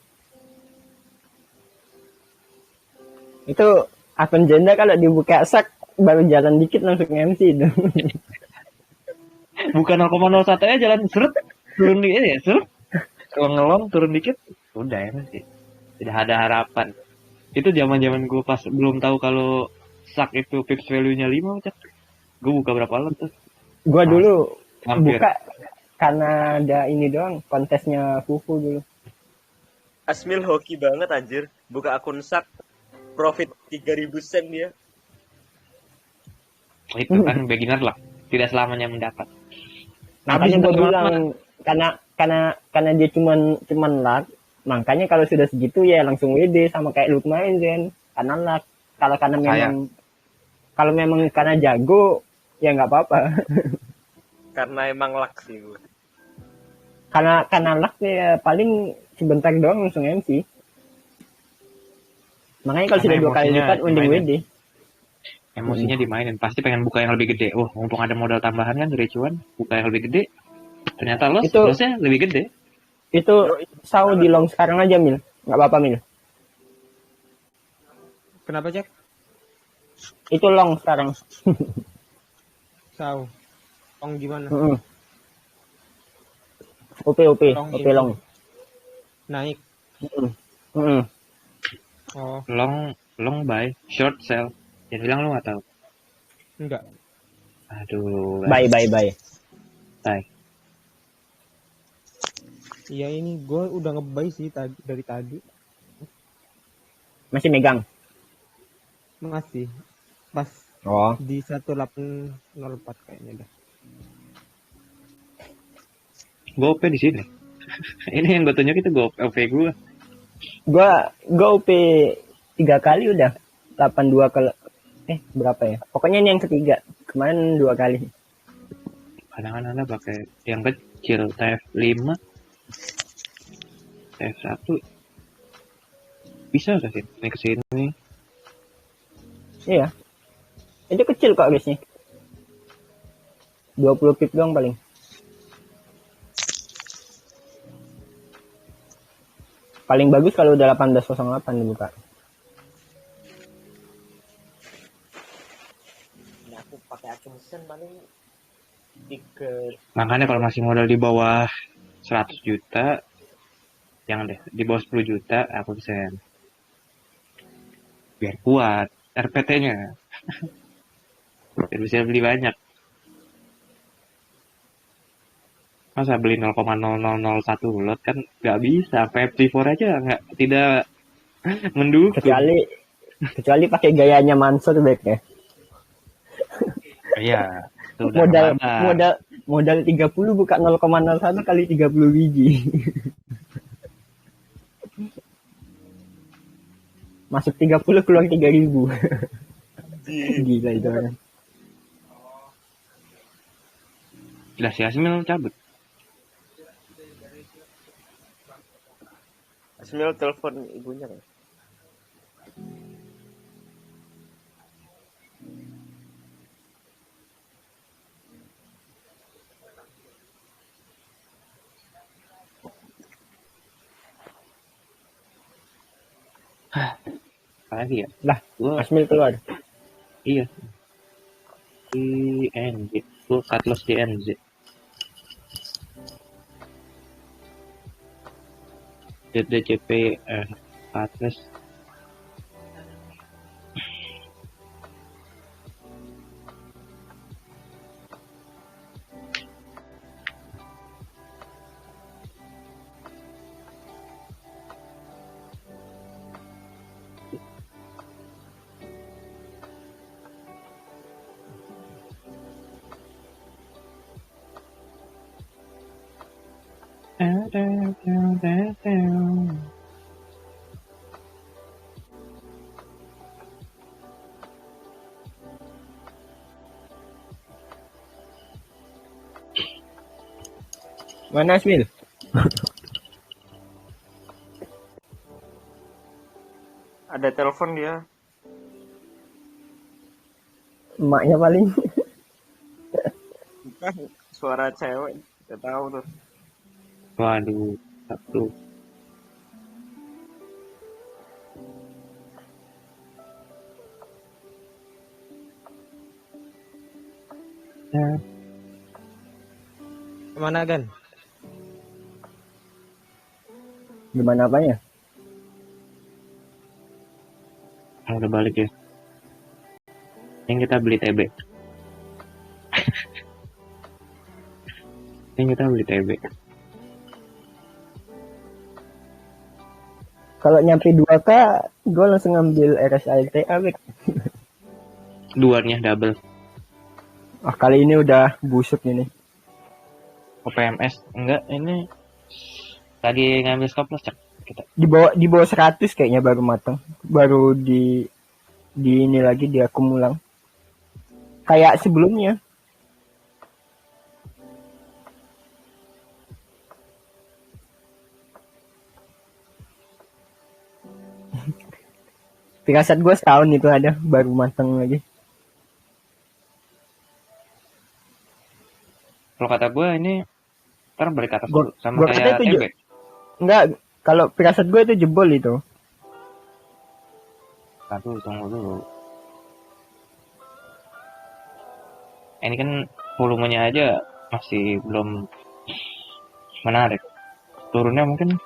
A: Itu akun janda kalau dibuka sak baru jalan dikit langsung MC itu.
B: Bukan 0,01 ya jalan seret, turun dikit ya, seret. Kalau ngelong turun dikit, udah ya sih. Tidak ada harapan. Itu zaman-zaman gue pas belum tahu kalau sak itu pips value-nya 5, Cak. Gue buka berapa lot tuh?
A: Gua dulu
B: Hampir.
A: buka karena ada ini doang, kontesnya Fufu dulu.
D: Asmil hoki banget anjir. Buka akun sak profit 3.000 sen dia.
B: Itu kan beginner lah. Tidak selamanya mendapat.
A: Makanya
B: Habis
A: gue
B: itu
A: bilang karena dia cuman luck, makanya kalau sudah segitu ya langsung WD sama kayak lu kemarin Zen. Karena luck. Kalau memang karena jago ya nggak apa-apa.
D: Karena emang luck sih gue.
A: karena luck ya paling sebentar doang langsung MC. Makanya kalau
B: Karena
A: sudah 2 kali
B: emosinya
A: lipat unding
B: dimainin.
A: WD.
B: Emosinya dimainin. Pasti pengen buka yang lebih gede. Wah, mumpung ada modal tambahan kan dari cuan. Buka yang lebih gede. Ternyata lossnya lebih gede.
A: Itu sau di long sekarang aja Mil. Nggak apa-apa Mil.
C: Kenapa Jack?
A: Itu long sekarang.
C: Sau. Long gimana?
A: OP
C: Long
A: OP
C: ini.
A: long.
C: Naik. Oh,
B: Long buy, short sell. Jangan bilang lu nggak tahu.
C: enggak.
B: Aduh.
A: Bye.
B: Bye.
C: Iya ini gue udah nge-buy sih dari tadi.
A: Masih megang.
C: Masih. Pas
A: Oh.
C: di 1804 kayaknya dah.
B: Gue OP di sini. Ini yang gue tunjuk itu OP gue.
A: Gua OP 3 kali udah. 82 ke berapa ya? Pokoknya ini yang ketiga. Kemarin 2 kali.
B: Kadang-kadang anda pakai yang kecil TF5, TF1. Bisa gak sih? Ini kesini.
A: Iya. Itu kecil kok guysnya. 20 pip doang paling. Paling bagus kalau udah 18.08 dibuka.
D: Nah, aku pakai akun sen paling 3.
B: Makanya kalau masih modal di bawah 100 juta, jangan deh. Di bawah 10 juta, aku bisa biar kuat RPT-nya. Biar bisa beli banyak. Masa beli 0,0001 lot kan nggak bisa. FT4 aja tidak mendukung.
A: Kecuali pakai gayanya Mansur baik ya.
B: Iya, itu udah
A: modal 30 buka 0,01 kali 30 biji. Masuk 30 keluar 3.000. Gila itu kan.
B: Udah si Asmil cabut.
D: Asmil telepon ibunya kan.
B: Apalagi ya?
A: Lah,
B: Gua
A: Asmil keluar.
B: iya. INZ. Gua cut loss di NZ. DCP Patles.
A: Mana Asmil?
D: Ada telepon dia.
A: Emaknya paling.
D: Bukan suara cewek. Gak tahu tuh.
B: Waduh, satu.
C: Kemana Gan?
A: Gimana apanya?
B: Udah balik ya. Yang kita beli TB. Yang kita beli TB.
A: Kalau nyampe 2K, gue langsung ngambil RSILTA, Bek.
B: Duanya double.
A: Oh, kali ini udah busuk ini.
B: OPMS enggak, ini lagi ngambil stop loss cek kita.
A: Di bawah 100 kayaknya baru matang. Baru di ini lagi diakum ulang. Kayak sebelumnya. Firasat gue setahun itu ada baru matang lagi.
B: Kalau kata gue ini ntar balik ke atas
A: Gua-
B: dulu sama
A: gua kata
B: kayak
A: itu
B: TB.
A: Enggak, kalau firasat gue itu jebol itu.
B: Tunggu dulu. Ini kan volumenya aja masih belum menarik. Turunnya mungkin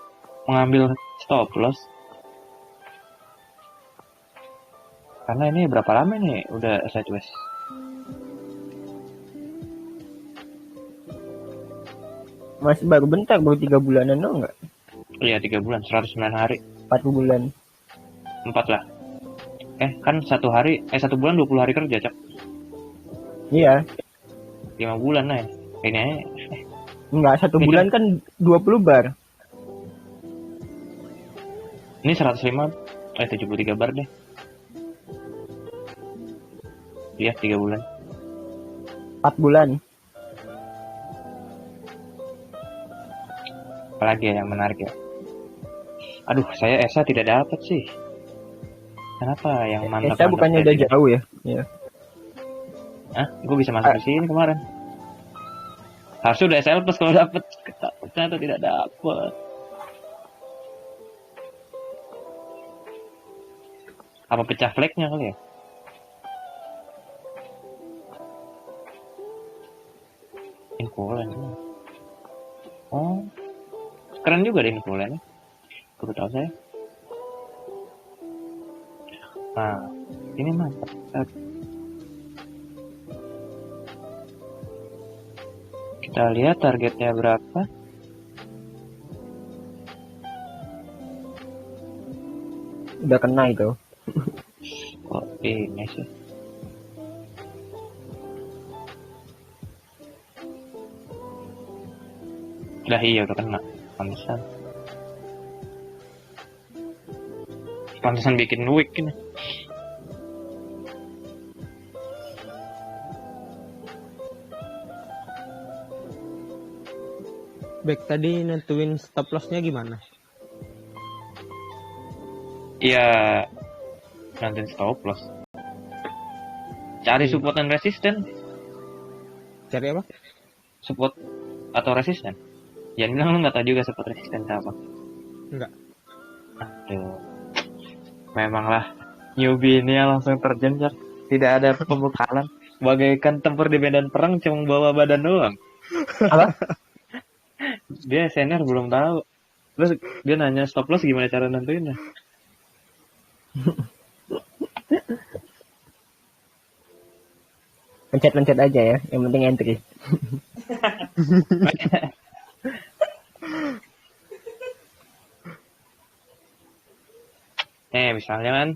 B: mengambil stop loss. Karena ini berapa lama nih udah sideways?
A: Masih baru bentar, baru 3 bulanan dong enggak?
B: Iya 3 bulan, 109 hari,
A: 4 bulan.
B: 4 lah. Kan 1 hari, 1 bulan 20 hari kerja cak.
A: Iya,
B: 5 bulan lah ya. Ini aja.
A: enggak 1
B: Ini
A: bulan kan 20 bar.
B: Ini 105, 73 bar deh. Iya 3 bulan.
A: 4 bulan.
B: Apalagi ya yang menarik ya. Aduh, saya ESA tidak dapat sih. Kenapa yang mantap?
A: Saya bukannya udah jauh ya? Iya.
B: Hah? Gue bisa masuk di sini kemarin. Harusnya udah SL plus kalau dapet. Ternyata tidak dapet. Apa pecah flagnya kali ya? Infoland. Oh, keren juga deh Infoland. Baru tahu saya. Nah, ini mantap. Kita lihat targetnya berapa.
A: Udah kena itu.
B: Oh, ini sih. Udah iya udah kena. Pantesan bikin weak ini.
C: Baik, tadi nentuin stop lossnya gimana?
B: Iya, nanti stop loss. Cari support dan resisten.
C: Cari apa?
B: Support atau resisten. Jangan bilang lu nggak tahu juga support resisten apa.
C: Enggak.
B: Aduh. Memanglah newbie ini langsung terjun, Cak. Tidak ada pembekalan. Bagaikan tempur di medan perang cuma bawa badan doang.
A: Apa?
B: Dia senior belum tahu. Terus dia nanya stop loss gimana cara nentuinnya.
A: Pencet-pencet aja ya, yang penting entry.
B: Misalnya kan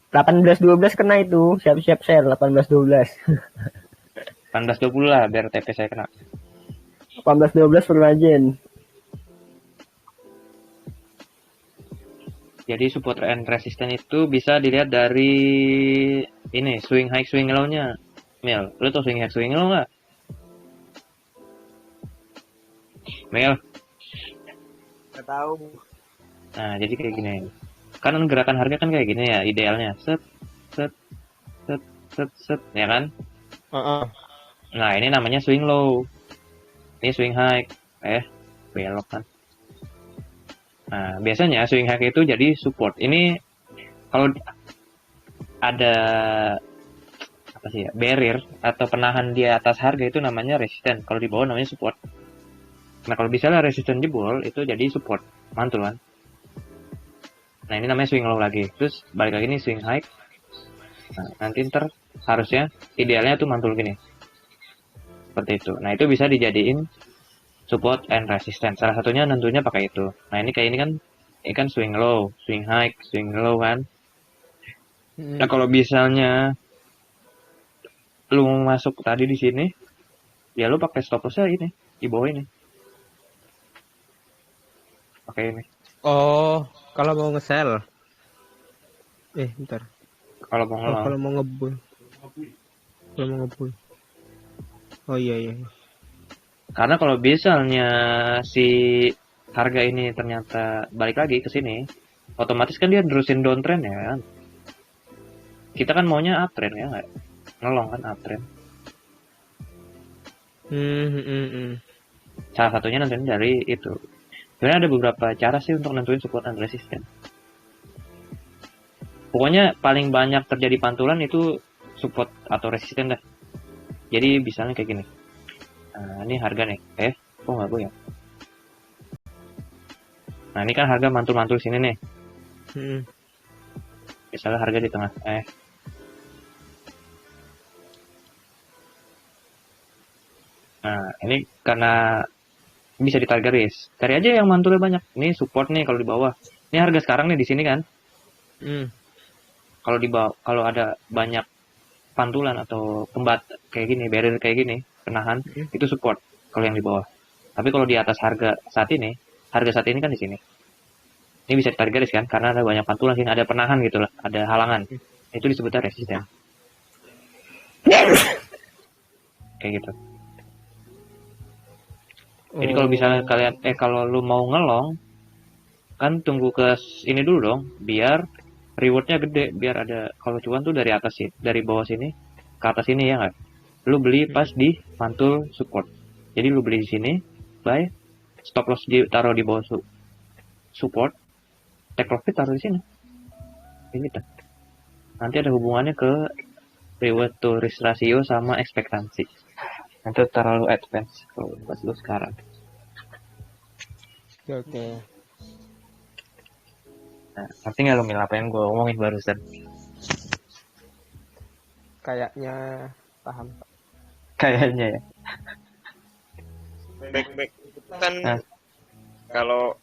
A: 18-12 kena itu, siap-siap share 18-12.
B: 18-20 lah biar TP saya kena.
A: 18-12 perlu rajin.
B: Jadi support and resistance itu bisa dilihat dari ini swing high swing low-nya. Mil, lu tau swing high swing low nggak? Mil,
D: Nggak tahu.
B: nah jadi kayak gini. Kan gerakan harga kan kayak gini ya idealnya. Set, set, set, set, set, ya kan?
C: Heeh.
B: Nah ini namanya swing low. Ini swing high. Belok kan. Nah biasanya swing high itu jadi support. Ini kalau ada apa sih ya, barrier atau penahan di atas harga itu namanya resisten. Kalau di bawah namanya support. Nah kalau misalnya resisten jebol itu jadi support, mantul kan. Nah ini namanya swing low lagi. Terus balik lagi nih swing high. Nah nanti ntar harusnya idealnya tuh mantul gini. Seperti itu. Nah itu bisa dijadiin support and resistance. Salah satunya tentunya pakai itu. Nah ini kayak ini kan swing low, swing high, swing low kan. Nah kalau misalnya lu masuk tadi di sini, ya lu pakai stop lossnya ini di bawah ini. Pakai ini.
C: Oh, kalau mau nge-sell. Bentar.
B: Kalau mau
C: Oh,
B: ngelong.
C: kalau mau ngebull. Kalau mau ngebull. Oh iya.
B: Karena kalau misalnya si harga ini ternyata balik lagi ke sini, otomatis kan dia nerusin downtrend ya kan. Kita kan maunya uptrend ya nggak? Ngelong kan uptrend. Salah satunya nentuin dari itu. Sebenarnya ada beberapa cara sih untuk nentuin support dan resisten. Pokoknya paling banyak terjadi pantulan itu support atau resisten dah. Jadi misalnya kayak gini. Nah, ini harga nih. Kok nggak goyang? Nah, ini kan harga mantul-mantul sini nih. Misalnya harga di tengah. Nah, ini karena bisa ditarik garis. Cari aja yang mantulnya banyak. Ini support nih kalau di bawah. Ini harga sekarang nih di sini kan. Kalau di bawah, kalau ada banyak pantulan atau pembat kayak gini, barrier kayak gini, penahan, itu support kalau yang di bawah. Tapi kalau di atas harga saat ini kan di sini. Ini bisa ditarik garis kan, karena ada banyak pantulan sini, ada penahan gitu lah, ada halangan. Itu disebutnya resisten. Kayak gitu. Jadi kalau misalnya kalau lu mau ngelong, kan tunggu ke ini dulu dong, biar rewardnya gede, biar ada kalau cuan tuh dari atas sih, dari bawah sini ke atas sini ya nggak? Lu beli pas di mantul support. Jadi lu beli di sini, buy, stop loss taruh di bawah support, take profit taruh di sini. Ini gitu. Nanti ada hubungannya ke reward to risk ratio sama ekspektasi. Nanti terlalu advance kalau pas lu sekarang.
C: Oke.
B: Nah, ngerti nggak lo Mil apa yang gue omongin barusan?
C: Kayaknya paham.
B: Kayaknya ya.
D: Baik. Kan kalau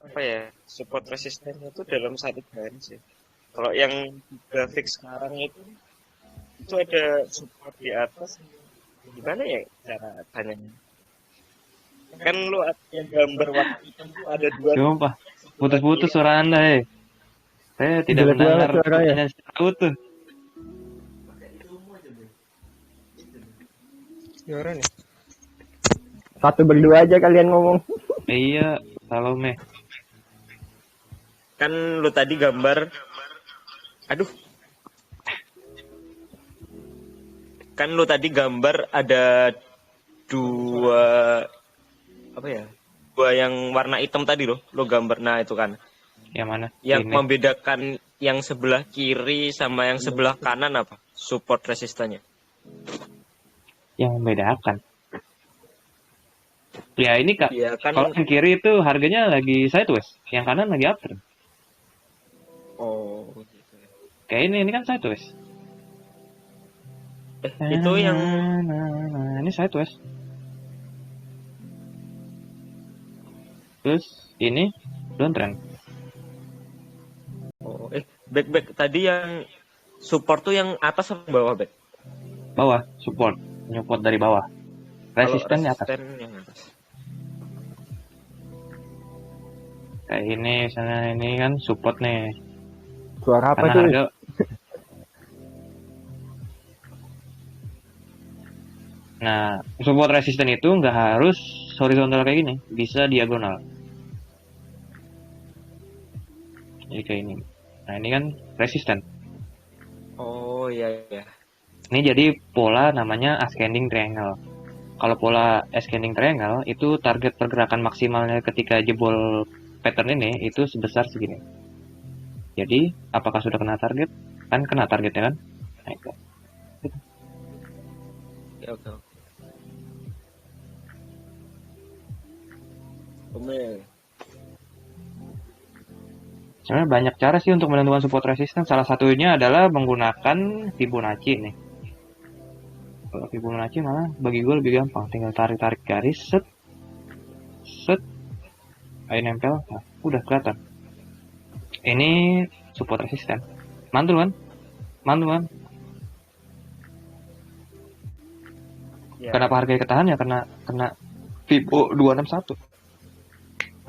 D: apa ya, support resistennya itu dalam satu garis ya. Kalau yang grafik sekarang itu ada support di atas, gimana ya cara tanyanya? Kan lu yang gambar waktu itu ada dua.
B: Sumpah, putus-putus suara Anda, Saya tidak
A: Jelek banget
B: mendengar
A: suaranya.
B: pertanyaan secara utuh.
C: Gimana nih?
A: Satu berdua aja kalian ngomong.
B: Iya, Salome.
D: Kan lu tadi gambar, kan lu tadi gambar ada dua dua yang warna hitam tadi lo gambar. Nah itu kan
B: Yang mana?
D: yang
B: Ini.
D: membedakan yang sebelah kiri sama yang sebelah kanan apa support resistannya?
B: Yang membedakan. Ya ini Kak,
D: Iya kan.
B: kalau yang kiri itu harganya lagi sideways, yang kanan lagi uptrend.
D: Oh gitu.
B: Kayak ini kan sideways.
D: Itu yang
B: ini sideways. Terus ini downtrend.
D: back tadi yang support tuh yang atas sama bawah, back?
B: Bawah, support dari bawah. Resisten di atas.
D: Resisten yang atas.
B: Kayak ini misalnya ini kan support nih.
A: Suara apa
B: Karena
A: tuh?
B: harga Nah, support resisten itu nggak harus horizontal kayak gini, bisa diagonal. Jadi kayak ini. Nah, ini kan resisten.
D: Oh iya iya.
B: Ini jadi pola namanya ascending triangle. Kalau pola ascending triangle itu target pergerakan maksimalnya ketika jebol pattern ini itu sebesar segini. Jadi, apakah sudah kena target? Kan kena targetnya kan? Nah, itu.
D: Ya, oke. Oke.
B: Sebenarnya banyak cara sih untuk menentukan support resistance. Salah satunya adalah menggunakan Fibonacci nih. Kalau Fibonacci malah bagi gue lebih gampang. Tinggal tarik-tarik garis, set, set, ayo nempel, nah, udah kelihatan. Ini support resisten. Mantul kan? Mantul kan?
D: Ya.
B: Kenapa harganya ketahan ya? Kena Fibo 261.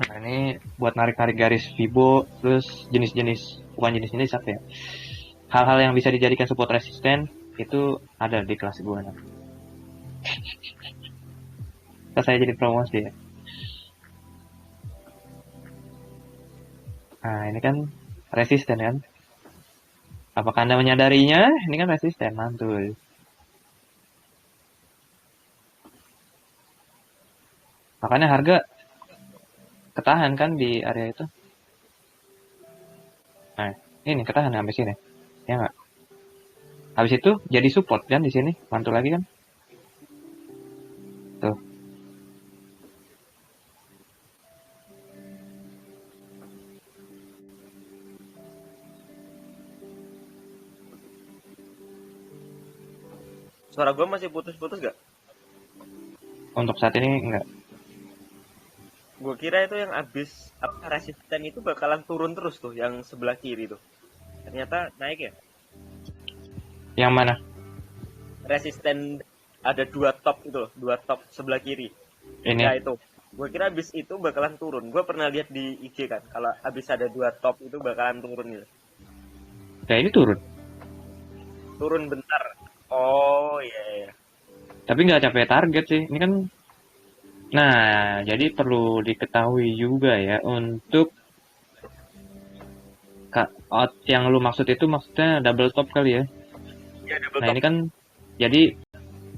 B: Nah, ini buat narik-narik garis Fibo, terus jenis-jenis, bukan jenis-jenis apa ya? Hal-hal yang bisa dijadikan support resisten itu ada di kelas gue. Terus saya jadi promosi ya. Nah, ini kan resisten kan? Apakah Anda menyadarinya? Ini kan resisten, mantul. Makanya harga ketahan kan di area itu. Nah, ini ketahan sampai sini. Ya nggak? Habis itu jadi support kan di sini, mantul lagi kan? Tuh.
D: Suara gue masih putus-putus gak?
B: Untuk saat ini enggak.
D: Gue kira itu yang abis apa resisten itu bakalan turun terus tuh, yang sebelah kiri tuh. Ternyata naik ya.
B: Yang mana?
D: Resisten ada dua top itu loh, dua top sebelah kiri.
B: Ini.
D: Ya itu. Gue kira abis itu bakalan turun. Gue pernah lihat di IG kan, kalau abis ada dua top itu bakalan turun gitu.
B: Ya ini turun.
D: Turun bentar. Oh iya iya.
B: Tapi nggak capai target sih. Ini kan. Nah, jadi perlu diketahui juga ya untuk yang lu maksud itu maksudnya double top kali ya.
D: Iya double
B: Nah,
D: top.
B: ini kan jadi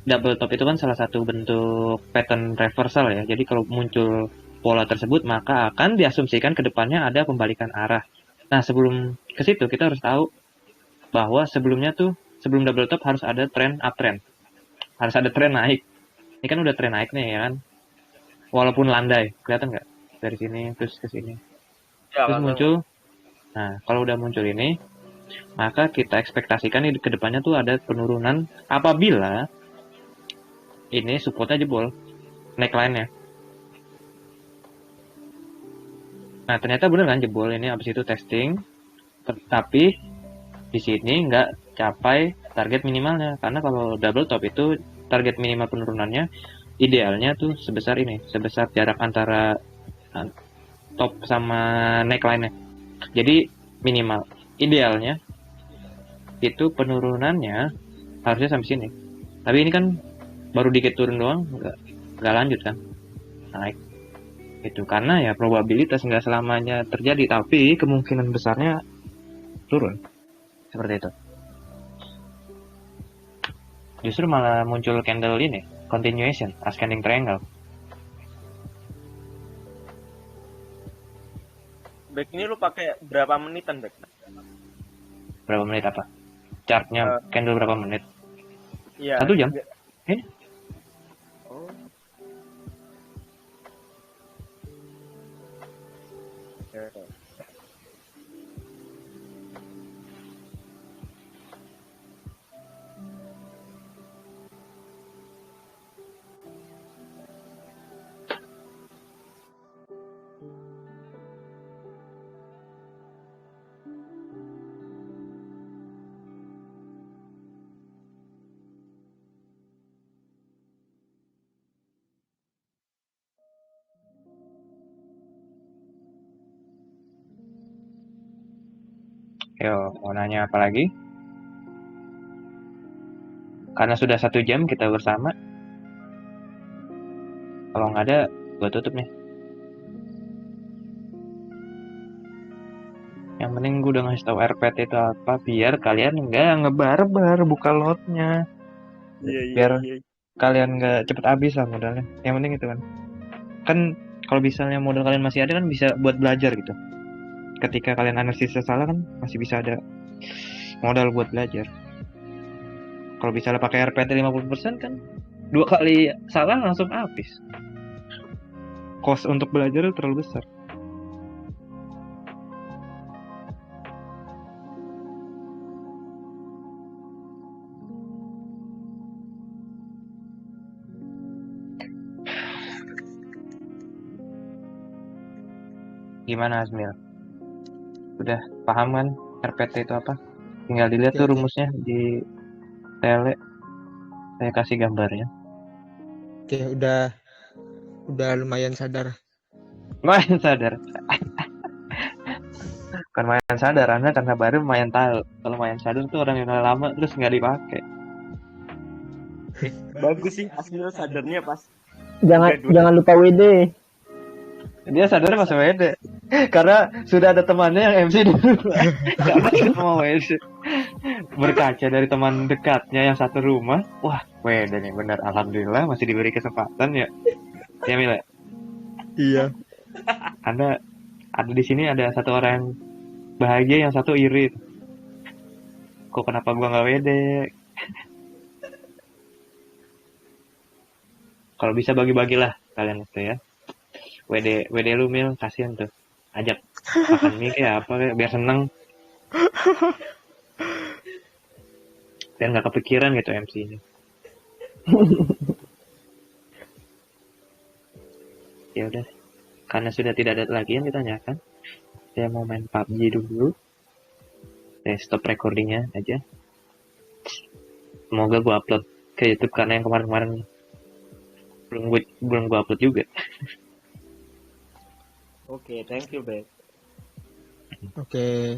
B: double top itu kan salah satu bentuk pattern reversal ya. Jadi kalau muncul pola tersebut maka akan diasumsikan ke depannya ada pembalikan arah. Nah, sebelum ke situ kita harus tahu bahwa sebelumnya tuh sebelum double top harus ada tren uptrend. Harus ada tren naik. Ini kan udah tren naik nih ya kan. Walaupun landai, kelihatan nggak? Dari sini terus ke sini.
D: Ya
B: Terus
D: kan.
B: muncul. Nah, kalau udah muncul ini, maka kita ekspektasikan di kedepannya tuh ada penurunan apabila ini supportnya jebol, neckline-nya. Nah, ternyata bener kan jebol ini habis itu testing, tapi di sini nggak capai target minimalnya karena kalau double top itu target minimal penurunannya idealnya tuh sebesar ini, sebesar jarak antara top sama neckline-nya. Jadi minimal, idealnya itu penurunannya harusnya sampai sini. Tapi ini kan baru dikit turun doang, nggak lanjut kan, naik. Itu karena ya probabilitas nggak selamanya terjadi, tapi kemungkinan besarnya turun. Seperti itu. Justru malah muncul candle ini, continuation, ascending triangle.
D: Back ini lu pakai berapa menitan back?
B: Berapa menit apa? Chartnya candle berapa menit?
D: Iya.
B: 1 jam. Ini
D: Oh. Ya.
B: Yo, mau nanya apa lagi? Karena sudah 1 jam kita bersama. Kalau nggak ada, gue tutup nih. Yang penting gue udah ngasih tahu RPT itu apa, biar kalian nggak ngebar-bar buka lotnya.
D: Iya, iya,
B: Biar
D: iya.
B: kalian nggak cepet habis lah modalnya. Yang penting itu kan. Kan kalau misalnya modal kalian masih ada kan bisa buat belajar gitu. Ketika kalian analisis salah kan masih bisa ada modal buat belajar. Kalau misalnya pakai RPT 50% kan 2 kali salah langsung habis. Cost untuk belajar itu terlalu besar. Gimana Asmil? Udah paham kan RPT itu apa? Tinggal dilihat
C: Oke,
B: tuh
C: oke.
B: rumusnya di tele. Saya kasih gambarnya.
C: Oke, udah lumayan sadar.
B: Lumayan sadar. Bukan lumayan sadar, Anda karena baru lumayan tahu. Kalau lumayan sadar tuh orang yang udah lama terus nggak dipakai.
D: Bagus sih hasil sadarnya pas
A: Jangan
D: udah 2
A: jangan lupa WD.
B: Dia sadar pas WD. Karena sudah ada temannya yang MC dulu. Karena semua WD. Berkaca dari teman dekatnya yang satu rumah. Wah, WD nih benar. Alhamdulillah masih diberi kesempatan ya. Ya Mila,
C: Iya.
B: Anda ada di sini ada satu orang yang bahagia, yang satu iri. Kok kenapa gua nggak WD? Kalau bisa bagi-bagilah kalian itu ya. WD lu Mil, kasihan tuh. Ajak makan mie kayak apa kayak biar seneng. Biar nggak kepikiran gitu MC-nya. Ya udah, karena sudah tidak ada lagi yang ditanyakan, saya mau main PUBG dulu. Saya stop recordingnya aja. Semoga gua upload ke YouTube karena yang kemarin-kemarin belum gua upload juga.
D: Oke, thank you, Beb.
C: Oke.